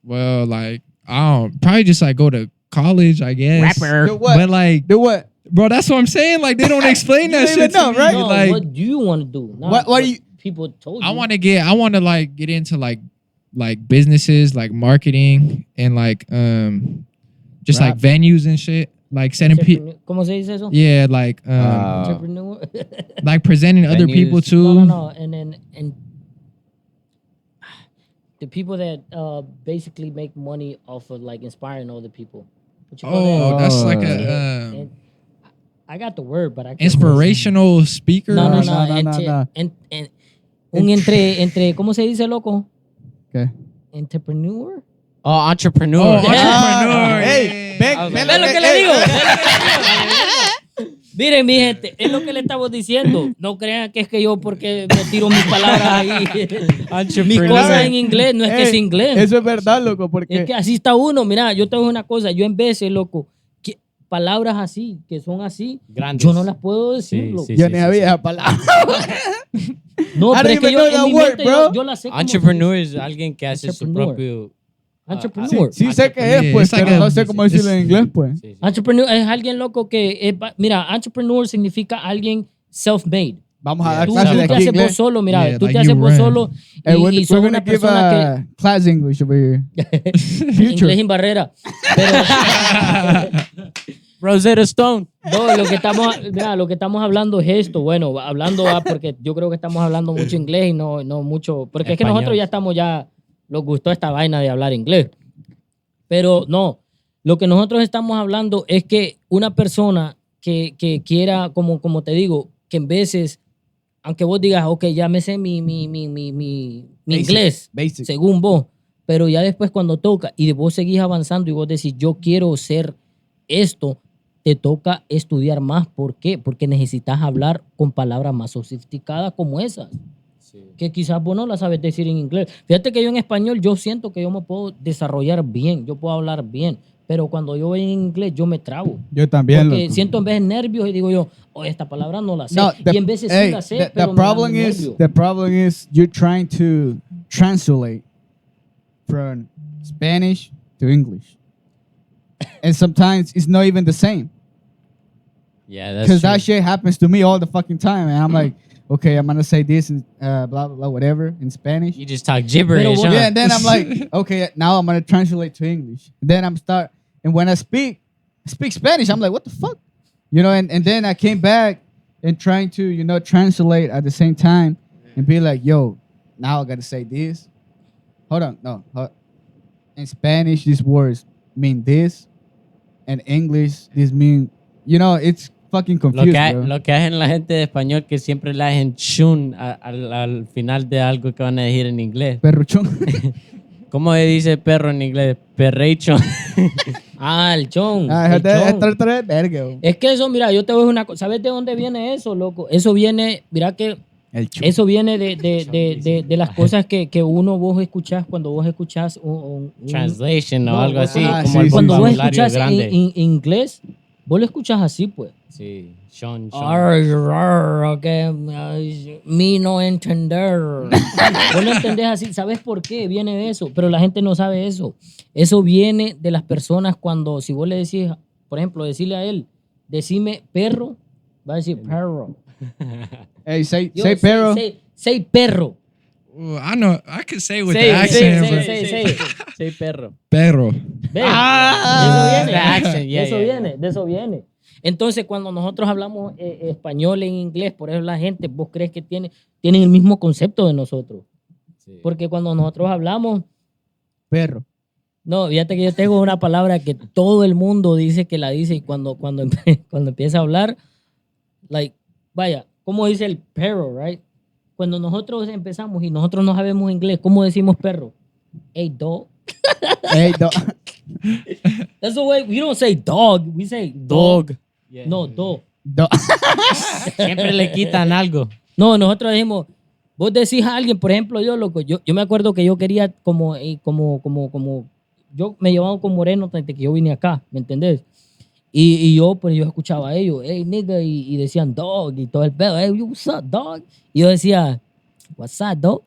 Well, like I don't probably just like go to college, I guess. Do what? But like, Do what? bro, that's what I'm saying. Like they don't explain You that don't shit even know, to me. right? No, Like what do you want to do? Not What do you- people told you? I want to like get into like businesses, like marketing and like just Rap. like venues and shit. Like setting people. ¿Cómo se dice eso? Yeah, like Entrepreneur. like presenting other Venues. people too. No. And the people that basically make money off of like inspiring other people. What you call Oh, that? that's like Oh. a And I got the word, but I can't inspirational speaker. No. No, no. Un entre, ¿cómo se dice, loco? ¿Qué? Entrepreneur. Oh, entrepreneur. Oh, entrepreneur. Hey, yeah. ¿Ves lo que le digo? Miren, mi gente, es lo que le estamos diciendo. No crean que es que yo porque me tiro mis palabras ahí. Mis cosas en inglés, no es que es Ey, inglés. Eso es verdad, loco, porque Es que así está uno. Mira, yo te digo una cosa. Yo en veces, loco, palabras así, que son así, Grandes. yo no las puedo decir, Sí, loco. sí, yo ni sabía esa palabra. No, I pero don't es que even yo know en that mi word, mente bro. yo la sé como Entrepreneur es alguien que hace su Entrepreneur. propio. Entrepreneur. Sí sé que es, Yeah, pues, it's like pero a- no sé cómo decirlo en inglés, pues. Sí, sí. Entrepreneur es alguien loco que, mira, entrepreneur significa alguien self-made. Vamos a dar Tú clases de te aquí haces vos inglés. solo, mira, Yeah, tú like te haces you vos run. solo Hey, y we're sos gonna una give persona class English over here. que Future. inglés sin barrera. Pero Rosetta Stone. no, lo que estamos hablando es esto. Bueno, porque yo creo que estamos hablando mucho inglés y no mucho, porque es que Español. nosotros ya nos gustó esta vaina de hablar inglés. Pero no, lo que nosotros estamos hablando es que una persona que quiera, como te digo, que en veces, aunque vos digas, ok, ya me sé mi inglés, Basic. según vos, pero ya después cuando toca y vos seguís avanzando y vos decís, yo quiero ser esto, te toca estudiar más. ¿Por qué? Porque necesitas hablar con palabras más sofisticadas como esas. Que quizás vos no las sabes decir en inglés. Fíjate que yo en español, yo siento que yo me puedo desarrollar bien, yo puedo hablar bien, pero cuando yo voy en inglés, yo me trabo. Yo también, Porque loco. siento en vez nervios y digo yo, oh, esta palabra no la sé. No, y en veces sí la sé, pero me dan nervios. the problem is you're trying to translate from Spanish to English. And sometimes it's not even the same. Yeah, that's Because true. that shit happens to me all the fucking time. And I'm like, okay, I'm going to say this and blah, blah, blah, whatever in Spanish. You just talk gibberish. Pero huh? Yeah, and then I'm like, okay, now I'm going to translate to English. Then and when I speak Spanish, I'm like, what the fuck? You know, and then I came back and trying to, translate at the same time and be like, yo, now I got to say this. Hold on, no. In Spanish, these words mean this. And English, this mean, it's fucking Lo confused, que, bro. lo que hacen la gente de español que siempre le hacen chun al final de algo que van a decir en inglés. Perruchón. ¿Cómo se dice perro en inglés? Perreicho. Ah, el chon. Ah, el chon. esto es verga, bro. Es que eso, mira, yo te voy a decir una cosa. ¿Sabes de dónde viene eso, loco? Eso viene, mira que El chon. eso viene de las cosas que vos escuchás cuando vos escuchás Translation o No, algo así. ah, como sí, el sí, cuando vos vocabulario escuchás grande. en inglés, vos lo escuchás así, pues. Sí, Sean. Que mi no entender. Vos lo entendés así. ¿Sabes por qué viene de eso? Pero la gente no sabe eso. Eso viene de las personas cuando, si vos le decís, por ejemplo, decirle a él, decime perro, va a decir perro. Hey, say Yo, perro. Say perro. Well, I know I could say it with the Say, accent, but Say perro. perro. Ve, Ah, de eso viene. the accent, yeah, de eso yeah, viene, de eso viene. Entonces, cuando nosotros hablamos español en inglés, por eso la gente, vos crees que tienen el mismo concepto de nosotros. Sí. Porque cuando nosotros hablamos, Perro. no, fíjate que yo tengo una palabra que todo el mundo dice que la dice y cuando empieza a hablar, like, vaya, ¿cómo dice el perro, right? Cuando nosotros empezamos y nosotros no sabemos inglés, ¿cómo decimos perro? Hey, dog. Hey, That's the way, we don't say dog, we say dog. Yeah. No, dog. Siempre le quitan algo. No, nosotros decimos, vos decís a alguien, por ejemplo, yo, loco, yo me acuerdo que yo quería yo me llevaba con Moreno desde que yo vine acá, ¿me entendés? Y yo escuchaba a ellos, hey, nigga, y decían dog, y todo el pedo, hey, what's up, dog? Y yo decía, what's up, dog?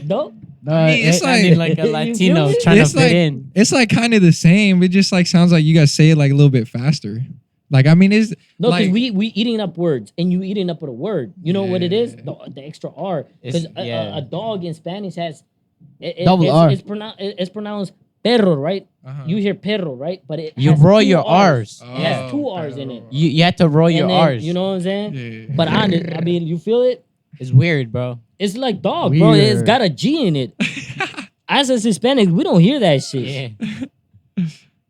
Dog? No, I mean, it's I mean, like a Latino trying to it's fit like in. it's like kind of the same. It just like sounds like you guys say it like a little bit faster. Like I mean, it's No, because like we eating up words, and you eating up a word. You know what it is? The extra R. Because a dog in Spanish has Double R. It's pronounced perro, right? Uh-huh. You hear perro, right? But it You has roll two your R's. It has two R's in it. You have to roll your And then, R's. you know what I'm saying? Yeah. But I mean, you feel it? It's weird, bro. It's like dog, bro. It's Weird. got a G in it. As a Hispanic, we don't hear that shit. Yeah.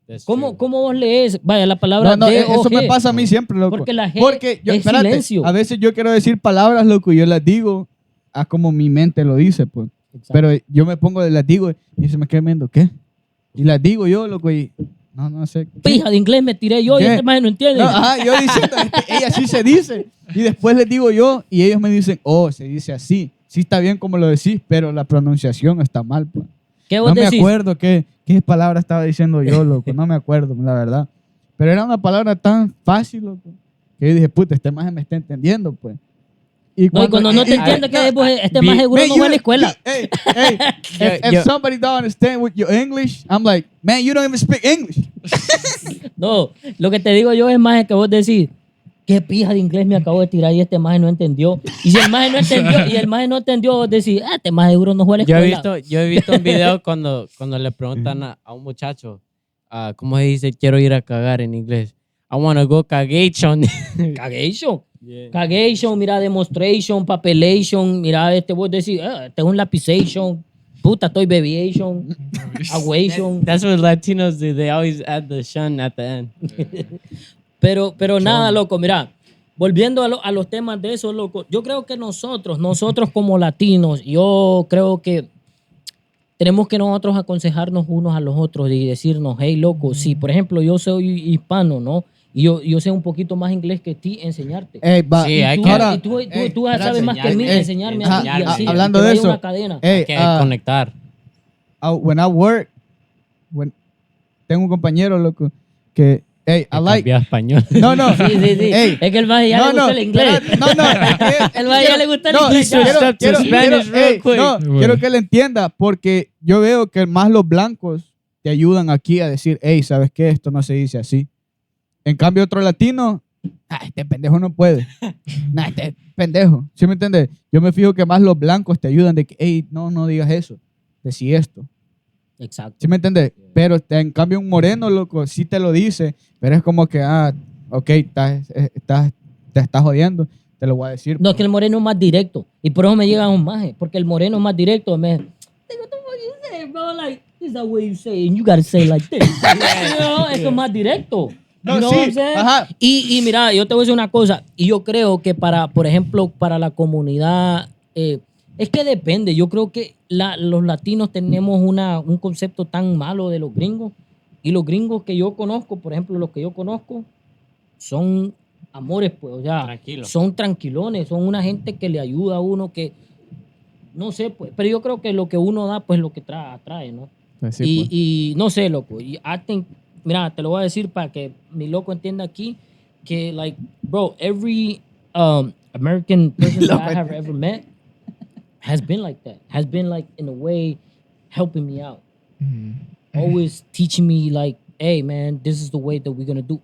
That's ¿Cómo true. vos lees? Vaya, la palabra No, eso D-O-G. me pasa a mí siempre, loco. Porque la G yo, es espérate, silencio. a veces yo quiero decir palabras, loco, y yo las digo a como mi mente lo dice, pues. Exacto. Pero yo me pongo, las digo y se me queda viendo, ¿qué? Y las digo yo, loco, y no sé. ¿qué? Pija de inglés me tiré yo y ¿Qué? este más no entiende. No, ajá, yo diciendo, ella sí se dice. Y después les digo yo, y ellos me dicen, oh, se dice así. Sí está bien como lo decís, pero la pronunciación está mal, pues. ¿Qué vos No me decís? acuerdo qué palabra estaba diciendo yo, loco. No me acuerdo, la verdad. Pero era una palabra tan fácil, loco, que yo dije, puta, este maje me está entendiendo, pues. Y cuando no te entiende que este más seguro no va a la escuela. Hey, if somebody don't understand with your English, I'm like, man, you don't even speak English. No, lo que te digo yo es más que vos decís, qué pija de inglés me acabo de tirar y este maje no entendió. Y si el maje no entendió, vos decís, este maje seguro no fue a la escuela. Yo he visto un video cuando le preguntan a un muchacho, ¿cómo se dice quiero ir a cagar en inglés? I wanna go cagation. Cagation. Yeah. Cagation, mira, demonstration, papelation, mira, vos decís, este es un lapization, puta, estoy babyation, aguation. That's what Latinos do. They always add the shun at the end. Pero nada, loco, mira, volviendo a los temas de eso, loco, yo creo que nosotros como latinos, yo creo que tenemos que nosotros aconsejarnos unos a los otros y decirnos, hey, loco, si por ejemplo yo soy hispano, ¿no? Y yo sé un poquito más inglés que ti, enseñarte. Sí, hay Tú, que- y tú sabes más que mí, enseñarme a ti, y así, hablando y que de vaya eso, una cadena. Hay que conectar. When I work, tengo un compañero, loco, que, hey, I like... Cambia a español. No. Sí. Hey, Es que el maje ya le gusta el inglés. No. El maje ya le gusta el No, inglés. switched ya. up to Spanish real quick. No, quiero que él entienda, porque yo veo que más los blancos te ayudan aquí a decir, hey, ¿sabes qué? Esto no se dice así. En cambio, otro latino, este pendejo no puede. Este pendejo. ¿Sí me entiendes? Yo me fijo que más los blancos te ayudan de que, hey, no digas eso. Decí esto. Exacto. ¿Sí me entiendes? Pero en cambio un moreno, loco, sí te lo dice, pero es como que, ok, te estás jodiendo, te lo voy a decir. No, es que el moreno es más directo. Y por eso me llegan un maje. Porque el moreno es más directo. What the fuck you say, bro? Like, this is the way you say it, and you gotta say it like this. You know, eso es más directo. No, You know sí, what I'm saying? ajá. Y mira, yo te voy a decir una cosa. Y yo creo que por ejemplo, para la comunidad, es que depende. Yo creo que los latinos tenemos un concepto tan malo de los gringos. Y los gringos que yo conozco, por ejemplo, los que yo conozco, son amores, pues, o sea, Tranquilo. son tranquilones, son una gente que le ayuda a uno, que no sé, pues, pero yo creo que lo que uno da, pues lo que atrae, ¿no? Pues sí, pues. Y no sé, loco, y I think, mira, te lo voy a decir para que mi loco entienda aquí, que, like, bro, every American person that I have ever met has been like that, has been, like, in a way, helping me out. Always teaching me, like, hey, man, this is the way that we're going to do.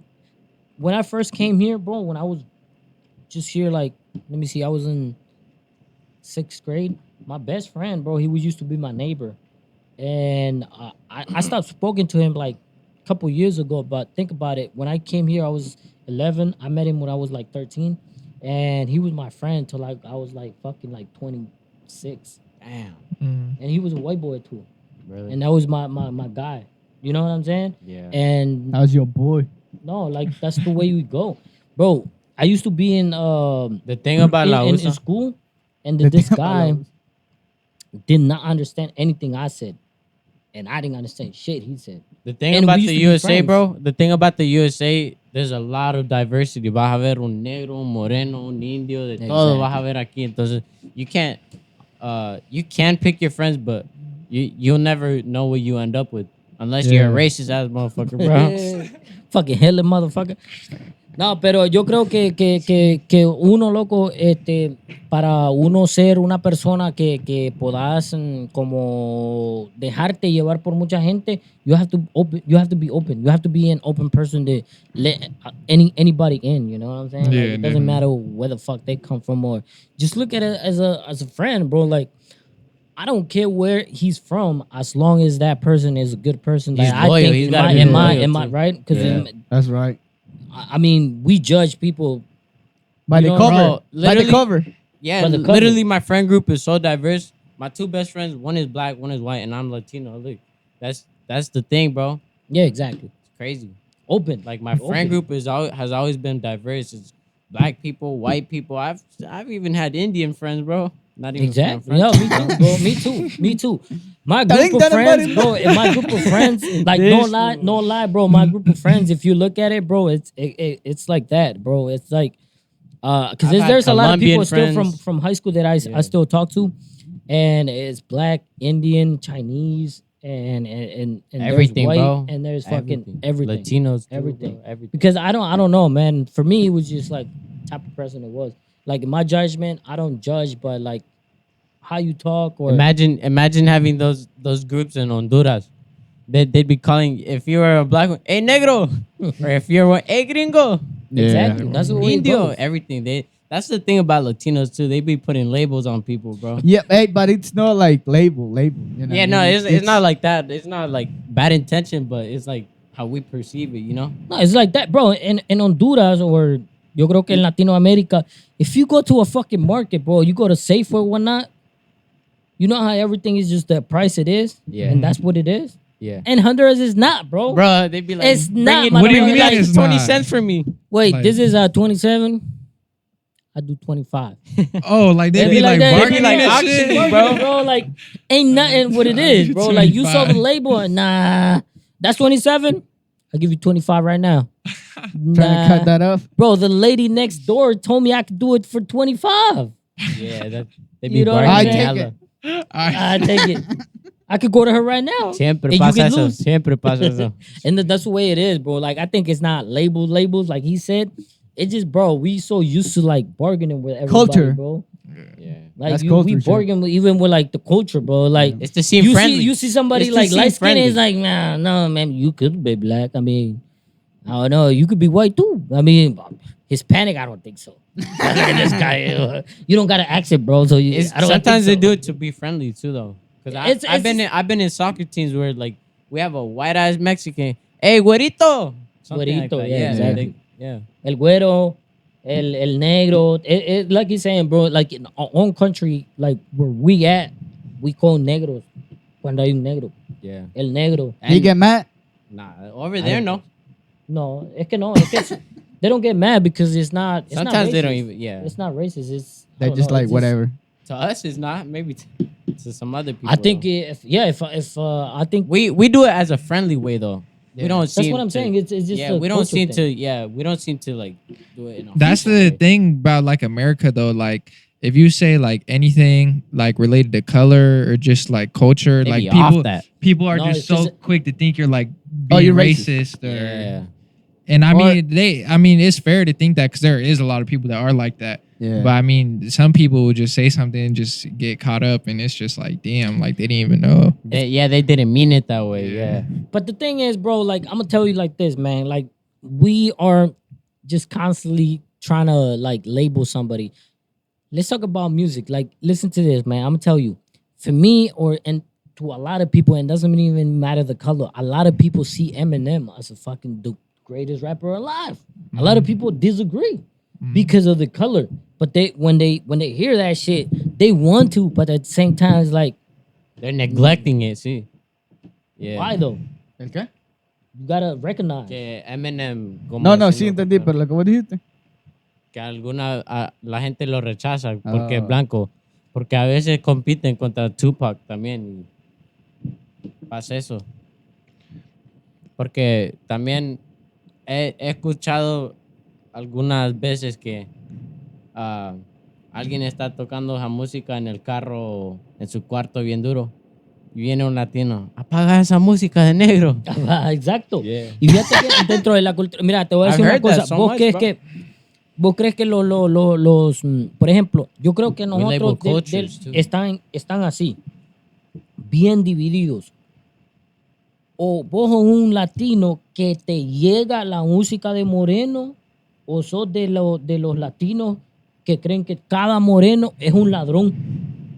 When I first came here, bro, when I was just here, like, let me see, I was in 6th grade. My best friend, bro, he was used to be my neighbor. And I stopped speaking to him like a couple years ago. But think about it. When I came here, I was 11. I met him when I was like 13. And he was my friend till like I was like fucking like 26. Damn. And he was a white boy too. Really? And that was my guy. You know what I'm saying? Yeah. And How's your boy? no, like that's the way we go. Bro, I used to be in The thing about La in USA, school, and The this thing about La guy USA. did not understand anything I said, and I didn't understand shit he said. the thing and about we used the to be USA, friends. bro, the thing about the USA, there's a lot of diversity. Vas a ver un negro, un moreno, un indio, de todo vas a ver aquí. Entonces, you can pick your friends, but you'll never know what you end up with unless you're a Yeah. racist ass motherfucker, bro. Fucking Hitler, motherfucker. No, pero yo creo que uno, loco, para uno ser una persona que puedas como dejarte llevar por mucha gente, you have to be open. You have to be an open person to let anybody in. You know what I'm saying? Yeah, Like, it doesn't matter where the fuck they come from, or just look at it as a friend, bro. Like, I don't care where he's from, as long as that person is a good person. He's Like, loyal. I think, He's am gotta I, be am I, loyal, am I too. right? Because Yeah. That's right. I mean, we judge people. By You the know, cover. bro, By the literally- cover. Yeah, But the cover- literally, my friend group is so diverse. My two best friends, one is black, one is white, and I'm Latino. Look, that's the thing, bro. Yeah, exactly. It's crazy. Open. Like my Open. friend group has always been diverse. It's black people, white people. I've even had Indian friends, bro. Not even Exactly. friends. Yeah, me too, bro. Me too. My group of friends, bro. And my group of friends, like no lie, bro. My group of friends, if you look at it, bro, it's like that, bro. It's like, because I've had there's a lot of Colombian people still friends. from high school that I still talk to, and it's black, Indian, Chinese, and Everything, there's white, bro. and there's fucking everything. Latinos, too, Everything. bro. Everything. Because I don't know, man. For me, it was just like type of person it was. Like in my judgment, I don't judge, but like how you talk or Imagine having those groups in Honduras. They'd be calling, if you were a black one, hey negro, or if you're one, hey gringo, exactly. That's what we Indio, do. everything. That's the thing about Latinos too. They be putting labels on people, bro. Yeah, hey, but it's not like label. You know Yeah, what no, I mean? it's not like that. It's not like bad intention, but it's like how we perceive it, you know? No, it's like that, bro. In Honduras or yo creo que en Latinoamérica, if you go to a fucking market, bro, you go to Safeway or whatnot, you know how everything is just the price it is? Yeah. And that's what it is? Yeah. And Honduras is not, bro. Bro, they'd be like, It's bring not, it- my What do you brother. mean Like, it's 20 not? cents for me. Wait, Like- this is 27? I do 25. Oh, like they'd be like that. They bargaining like and auctioning, shit. bro. Like, ain't nothing what it is, bro. Like, you saw the 25. label, and nah, that's 27? I'll give you 25 right now. Trying to cut that off. Bro, the lady next door told me I could do it for 25. Yeah, they be You know what I'm bargaining saying? hella. I take it. I could go to her right now. Siempre And you pasa can eso. lose. Siempre pasa eso. And that's the way it is, bro. Like, I think it's not labels, like he said. It just, bro, we so used to like bargaining with everybody, Culture. bro. Yeah. Like That's we culture shit. bargain even with like the culture, bro. Like It's to seem you friendly. see, you see somebody It's to like seem light skin friendly. is like, nah, no, man, you could be black. I mean, I don't know, you could be white too. I mean, Hispanic, I don't think so. Look at this guy. You don't gotta accent, bro. So you, I don't Sometimes think they so. do it to be friendly too, though. Because It's- I've been in soccer teams where like we have a white ass Mexican. Hey, güerito. Something like Güerito, that. yeah, Yeah, exactly. yeah. El güero, el negro. It, like he's saying, bro, like in our own country, like where we at, we call negros cuando hay un negro. Yeah. El negro. You get mad? Nah, over there, no. No, es que no. Es que they don't get mad because it's not. It's Sometimes not they don't racist. even. Yeah. It's not racist. It's I They're don't just know, like it's whatever. To us, it's not. Maybe to some other people. I think though. if I think we do it as a friendly way though. We don't. that's seem what I'm to- saying. It's just yeah. a We don't culture seem thing. to. Yeah. We don't seem to like do it. In a That's harmful the way. thing about like America though. Like if you say like anything like related to color or just like culture, They like be off people that. people are No, just it's so 'cause quick to think you're like Oh, being you're racist. racist or Yeah. and I Or- mean it's fair to think that because there is a lot of people that are like that. Yeah. But I mean, some people would just say something and just get caught up, and it's just like, damn, like they didn't even know. They didn't mean it that way. Yeah. But the thing is, bro, like I'm gonna tell you like this, man. Like we are just constantly trying to like label somebody. let's talk about music. Like, listen to this, man. I'm gonna tell you. For me, and to a lot of people, and doesn't even matter the color. A lot of people see Eminem as a fucking the greatest rapper alive. A lot of people disagree because of the color. But when they hear that shit, they want to, but at the same time, it's like, They're neglecting it, sí. Yeah. why though? ¿El qué? You gotta recognize. Que Eminem, como No, sí decirlo, entendí, pero lo que vos dijiste. que la gente lo rechaza porque es blanco. Porque a veces compiten contra Tupac también. Y pasa eso. Porque también he escuchado algunas veces que alguien está tocando esa música en el carro, en su cuarto bien duro. Y viene un latino, apaga esa música de negro. Exacto. Yeah. Y fíjate que dentro de la cultura, mira, te voy a decir I've una heard that cosa. so ¿Vos much, crees bro. que por ejemplo, yo creo que nosotros label cultures, too. están así, bien divididos? O vos sos un latino que te llega la música de moreno, o sos de los latinos que creen que cada moreno es un ladrón.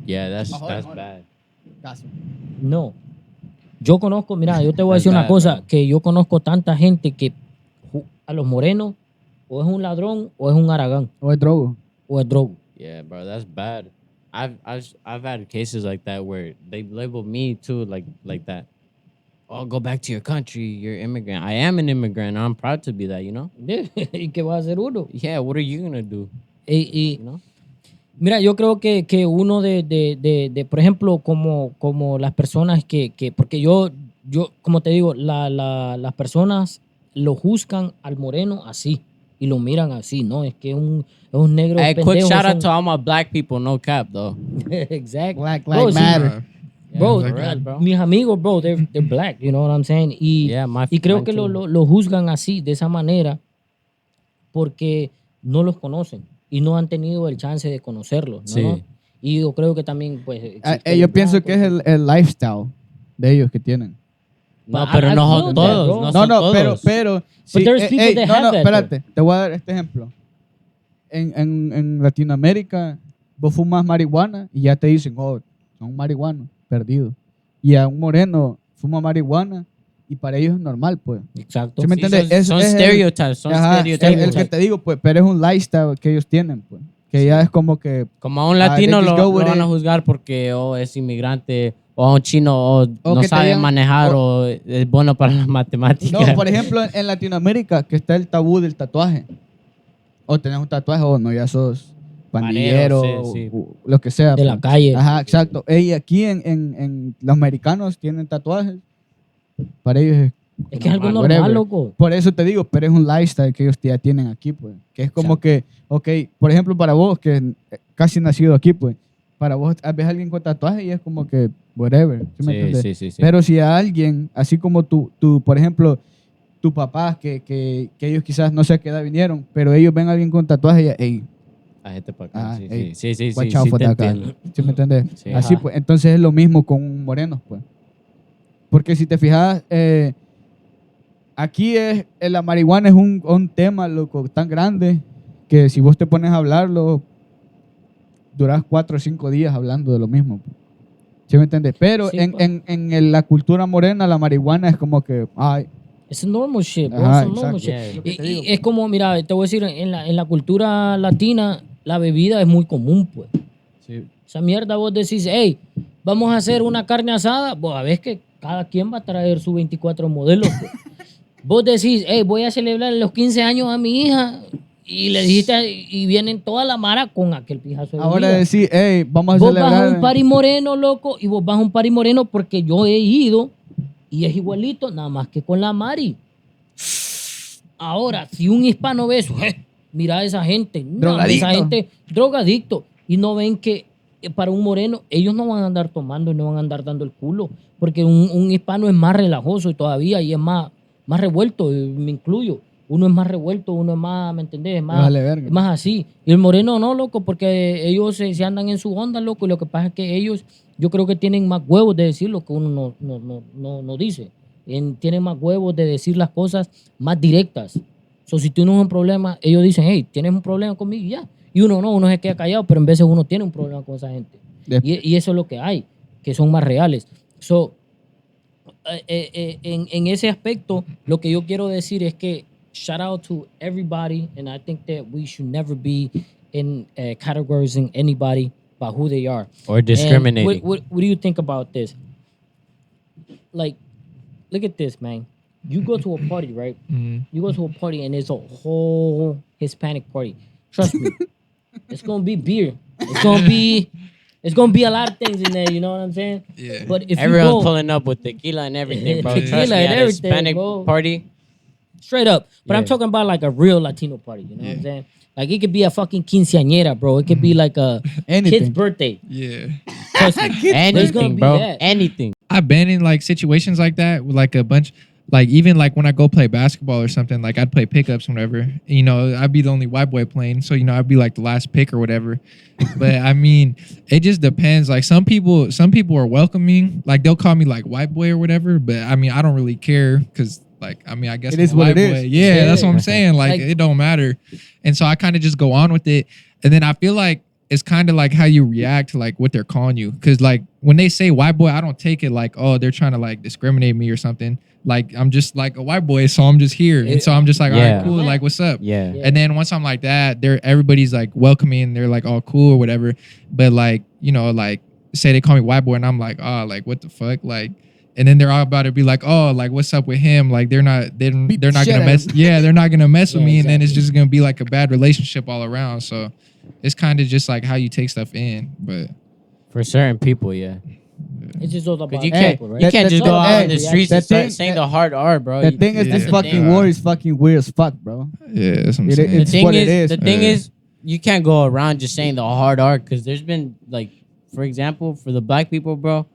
Yeah, that's Ahora. bad. Caso. No. Yo conozco, mira, yo te voy a decir That's una bad, cosa, bro. que yo conozco tanta gente que a los morenos o es un ladrón o es un aragán O es drogo. o es drogo. Yeah, bro, that's bad. I've had cases like that where they label me too like that. Oh, go back to your country. You're immigrant. I am an immigrant. I'm proud to be that. You know. ¿Y qué va a hacer uno? Yeah. What are you gonna do? Y You know. mira, yo creo que uno de por ejemplo, como las personas porque yo como te digo, las personas lo juzgan al moreno así y lo miran así, ¿no? Es que es un negro Hey, quick pendejo, shout out son- to all my black people. No cap though. Exactly. Black Bro, Lives sí, Matter. Bro, for real, bro. mis amigos, bro, they're black, you know what I'm saying? Y, Yeah, y creo mine que too. lo juzgan así, de esa manera, porque no los conocen y no han tenido el chance de conocerlos, ¿no? Sí. Y yo creo que también, pues... existe el Yo pienso blanco, que es el lifestyle de ellos que tienen. No, But pero I no feel son that, todos. bro. No No, son no, todos. pero But there's people that have that, espérate, te voy a dar este ejemplo. En Latinoamérica, vos fumas marihuana y ya te dicen, oh, son marihuanos, perdidos. Y a un moreno fuma marihuana y para ellos es normal, pues. Exacto. ¿Sí me Sí, entiendes? son Es el- stereotypes. Son Ajá, stereotypes. el que te digo, pues, pero es un lifestyle que ellos tienen, pues. Que ya es como que Como a un latino they just lo go with van a it. juzgar porque es inmigrante, o a un chino o no que te sabe digan- manejar o es bueno para las matemáticas. No, por ejemplo, en Latinoamérica, que está el tabú del tatuaje. O tenés un tatuaje o no, ya sos pandillero, Marero, sí. o lo que sea. De la pues. calle. Ajá, exacto. Y aquí en los americanos tienen tatuajes. Para ellos Es que es algo normal, normal, whatever. loco. Por eso te digo, pero es un lifestyle que ellos ya tienen aquí, pues. Que es como que, ok, por ejemplo, para vos, que casi nacido aquí, pues, para vos ves a alguien con tatuaje y es como que, whatever. ¿Sí me entiendes? sí. Pero si a alguien, así como tú por ejemplo, tus papás, que ellos quizás no sé a qué edad vinieron, pero ellos ven a alguien con tatuaje y, hey, A gente para acá. ey, Sí. watch out for te that guy. entiendo. ¿Sí me entiendes? Sí. Así Ajá. pues, entonces es lo mismo con morenos, pues. Porque si te fijas, aquí la marihuana es un tema, loco, tan grande que si vos te pones a hablarlo, durás 4 o 5 días hablando de lo mismo. Pues. ¿Sí me entiendes? Pero Sí, en la cultura morena, la marihuana es como que, ay, Es normal shit, bro. Ajá, Es normal exacto. shit. Yeah. Y, y es como, mira, te voy a decir, en la cultura latina, la bebida es muy común, pues. Esa mierda vos decís, hey, vamos a hacer una carne asada. Vos sabés que cada quien va a traer su 24 modelos, pues. Vos decís, hey, voy a celebrar los 15 años a mi hija. Y le dijiste, y vienen toda la mara con aquel pijazo de ahora bebida. decir, hey, vamos a Vos vas a celebrar. un party moreno, loco, y vos vas a un party moreno porque yo he ido y es igualito, nada más que con la Mari. Ahora, si un hispano ve eso, mira a esa gente, no, Drogadicto. esa gente drogadicto, y no ven que para un moreno, ellos no van a andar tomando y no van a andar dando el culo, porque un hispano es más relajoso y todavía, y es más revuelto, y me incluyo. Uno es más revuelto, uno es más, ¿me entendés? Es más, Vale, verga. es más así. Y el moreno no, loco, porque ellos se andan en su onda, loco, y lo que pasa es que ellos, yo creo que tienen más huevos de decir lo que uno no dice. Tienen más huevos de decir las cosas más directas. So, si tú no tienes un problema, ellos dicen, hey, tienes un problema conmigo y ya. Y uno se queda callado, pero en veces uno tiene un problema con esa gente. Yep. Y eso es lo que hay, que son más reales. So, en ese aspecto, lo que yo quiero decir es que shout out to everybody, and I think that we should never be in categorizing anybody by who they are. Or And discriminating. what do you think about this? Like, look at this, man. You go to a party, right? You go to a party and there's a whole Hispanic party. Trust me, it's gonna be beer. It's gonna be a lot of things in there. You know what I'm saying? Yeah. But if Everyone's you go pulling up with tequila and everything, bro. Tequila Trust me, and at a everything, Hispanic bro. party. straight up, but I'm Yeah. talking about like a real Latino party. You know what I'm saying? Like it could be a fucking quinceañera, bro. It could be like a kid's Anything. birthday. Yeah. Trust me. There's gonna Anything, be bro. that. Anything. I've been in like situations like that with like a bunch, like even like when I go play basketball or something, like I'd play pickups whenever, you know, I'd be the only white boy playing. So, you know, I'd be like the last pick or whatever. But I mean, it just depends. Like some people are welcoming, like they'll call me like white boy or whatever. But I mean, I don't really care because like, I mean, I guess It I'm is a what white it boy. is. Yeah, that's what I'm Yeah. saying. Like Like- it don't matter. And so I kind of just go on with it. And then I feel like it's kind of like how you react to like what they're calling you. Cause like when they say white boy, I don't take it like, oh, they're trying to like discriminate me or something. Like I'm just like a white boy, so I'm just here. And so I'm just like, all Yeah. right, cool. Like, what's up? Yeah. Yeah. And then once I'm like that, everybody's like welcoming. They're like all cool or whatever. But like, you know, like say they call me white boy and I'm like, oh, like what the fuck? Like, and then they're all about to be like, oh, like what's up with him? Like they're not Beat gonna shit out of mess. him. Yeah, they're not gonna mess with Yeah, me. And then it's exactly. just gonna be like a bad relationship all around. So it's kind of just like how you take stuff in. But For certain people, yeah. It's just all about Because you Hey, can't, people, right? you can't that- just that- go out hey, on the that streets and thing- start saying the hard R, bro. The thing is, Yeah. this That's the fucking thing. war is fucking weird as fuck, bro. yeah, that's what I'm It- saying. The it's thing what it is, is. the thing Yeah. is, you can't go around just saying the hard R because there's been like, for example, for the black people, bro,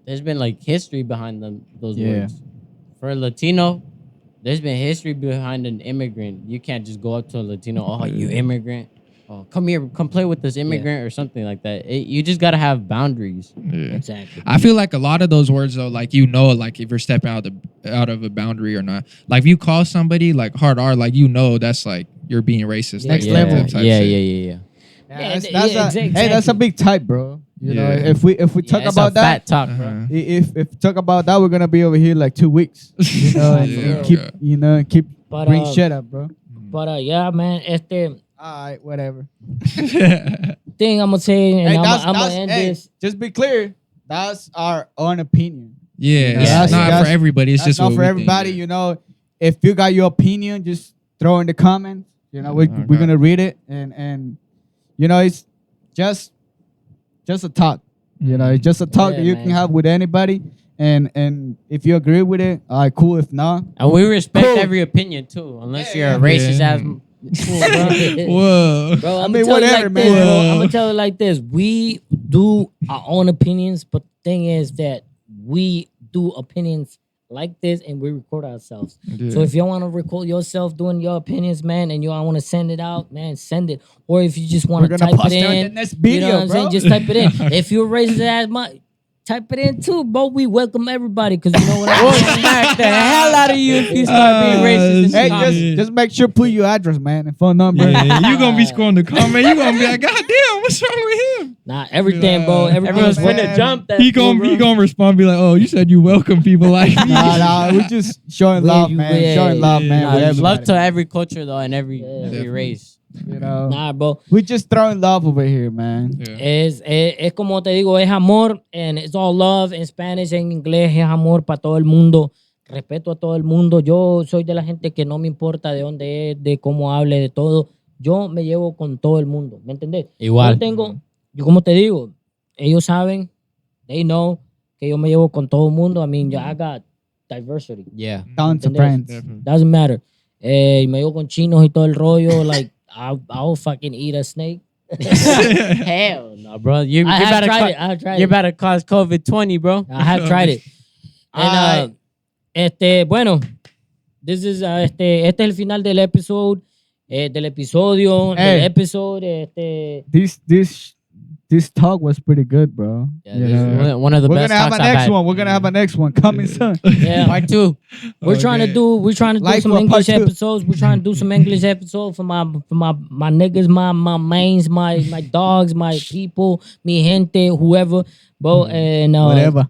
there's been like history behind those Yeah. words. For a Latino, there's been history behind an immigrant. You can't just go up to a Latino, oh, you immigrant. Oh, come here, come play with this immigrant or something like that. You just gotta have boundaries. Yeah. Exactly. I feel like a lot of those words though, like you know, like if you're stepping out of a boundary or not. Like if you call somebody like hard R, like you know that's like you're being racist. Next like, level. that type Yeah, shit. yeah. Yeah, That's, yeah, that's a, exactly. Hey, that's a big type, bro. You know, Yeah. if we talk Yeah, it's about a that, fat talk, bro. Uh-huh. if talk about that, we're gonna be over here like 2 weeks. You know, and Yeah, keep okay. keep But, bring shit up, bro. But yeah, man, All right, whatever. thing I'm gonna say, and Hey, I'm that's, gonna end hey, this. just be clear. That's our own opinion. Yeah, You know, it's that's- not that's- for everybody. It's That's just not what for we everybody. think, You know, if you got your opinion, just throw in the comments. You know, we're Okay. gonna read it, and you know, it's just a talk. You know, it's just a talk Yeah, that you man. can have with anybody. And if you agree with it, all right, cool. If not, And we respect Cool. every opinion too, unless Yeah, you're a yeah. racist Yeah. ass. Whoa. Bro, I I'm mean, gonna tell you whatever, like man. this, bro. Whoa. I'm gonna tell you like this. We do our own opinions, but the thing is that we do opinions like this and we record ourselves. Yeah. So if you want to record yourself doing your opinions, man, and you want to send it out, man, send it. Or if you just want We're to gonna type post it it on in, the next you video, know what I'm bro. saying? Just type it in. If you're racist ass, type it in too, bro. We welcome everybody because you know what We'll I'm saying. smack the hell out of you if you start being racist. in the hey, comments. just make sure put your address, man, and phone number. Yeah, you gonna be scrolling the comment. You gonna be like, God damn, what's wrong with him? Nah, everything, bro. Everyone's Everything's finna man. jump that. He fool, gonna bro. respond, be like, oh, you said you welcome people like me. Nah, we just showing Where love, you man. at? Showing love, man. Nah, with there's love everybody. to every culture though, and every Yeah. race. You know, Nah, bro. we just throwing love over here, man. Yeah. Es como te digo, es amor, and it's all love. En Spanish, en inglés, es amor para todo el mundo. Respeto a todo el mundo. Yo soy de la gente que no me importa de dónde es, de cómo hable, de todo. Yo me llevo con todo el mundo, ¿me entendés? Igual. Yo como te digo, ellos saben, they know, que yo me llevo con todo el mundo. I mean, I got diversity. Yeah. Tons of ¿Entendés? friends. Definitely. Doesn't matter. Me llevo con chinos y todo el rollo. Like, I'll fucking eat a snake. Hell no, bro. You I have better tried it. I have tried You're it. about to cause COVID-20, bro. I have tried it. And, bueno, this is, este es el final del episodio, Hey. del episodio. This this talk was pretty good, bro. Yeah, You this is know? One of the We're best gonna have talks a I've next had. one. We're gonna have a next one coming soon. Yeah. Part 2. We're trying to do Like some for a English part 2. episodes. We're trying to do some English episodes for my niggas, my mains, my dogs, my people, mi gente, whoever. But and Whatever.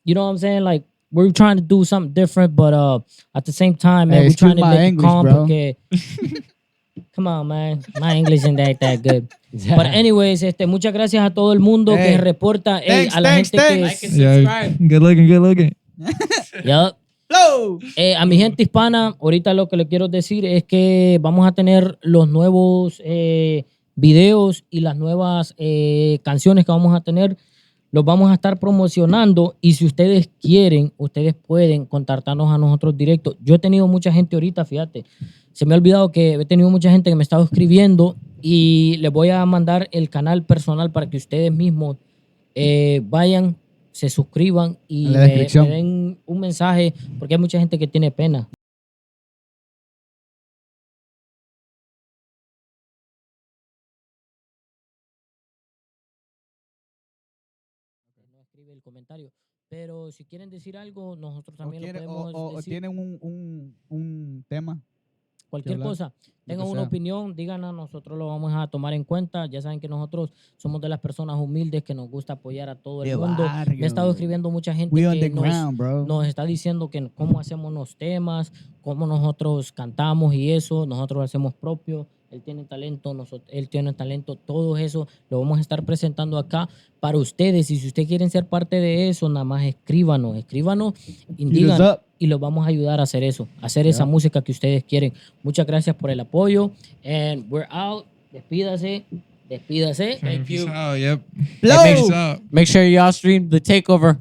you know what I'm saying? Like we're trying to do something different, but at the same time, man, Hey, we're trying excuse to my make it English, calm bro. porque come on, man. My English isn't that good. But anyways, muchas gracias a todo el mundo que Hey. se reporta, Thanks, a la thanks, gente thanks. que Yeah, good looking. Yup. Hello. A mi gente hispana, ahorita lo que le quiero decir es que vamos a tener los nuevos videos y las nuevas canciones que vamos a tener. Los vamos a estar promocionando y si ustedes quieren, ustedes pueden contactarnos a nosotros directo. Yo he tenido mucha gente ahorita, fíjate, se me ha olvidado que he tenido mucha gente que me ha estado escribiendo y les voy a mandar el canal personal para que ustedes mismos vayan, se suscriban y En la me descripción. den un mensaje porque hay mucha gente que tiene pena. No escribe el comentario. Pero si quieren decir algo, nosotros también lo podemos O decir. tienen un tema. Cualquier hablar, cosa, tengan que una sea. opinión, díganos, nosotros lo vamos a tomar en cuenta. Ya saben que nosotros somos de las personas humildes que nos gusta apoyar a todo el De mundo. barrio. Me ha estado escribiendo mucha gente We que underground, bro. nos está diciendo que cómo hacemos los temas, cómo nosotros cantamos y eso, nosotros lo hacemos propio. Él tiene talento, él tiene talento, todo eso lo vamos a estar presentando acá para ustedes. Y si ustedes quieren ser parte de eso, nada más escríbanos y digan, up. y los vamos a ayudar a hacer eso, a hacer esa música que ustedes quieren. Muchas gracias por el apoyo. And we're out. Despídase. Thank you. Yep. Make sure y'all stream the takeover.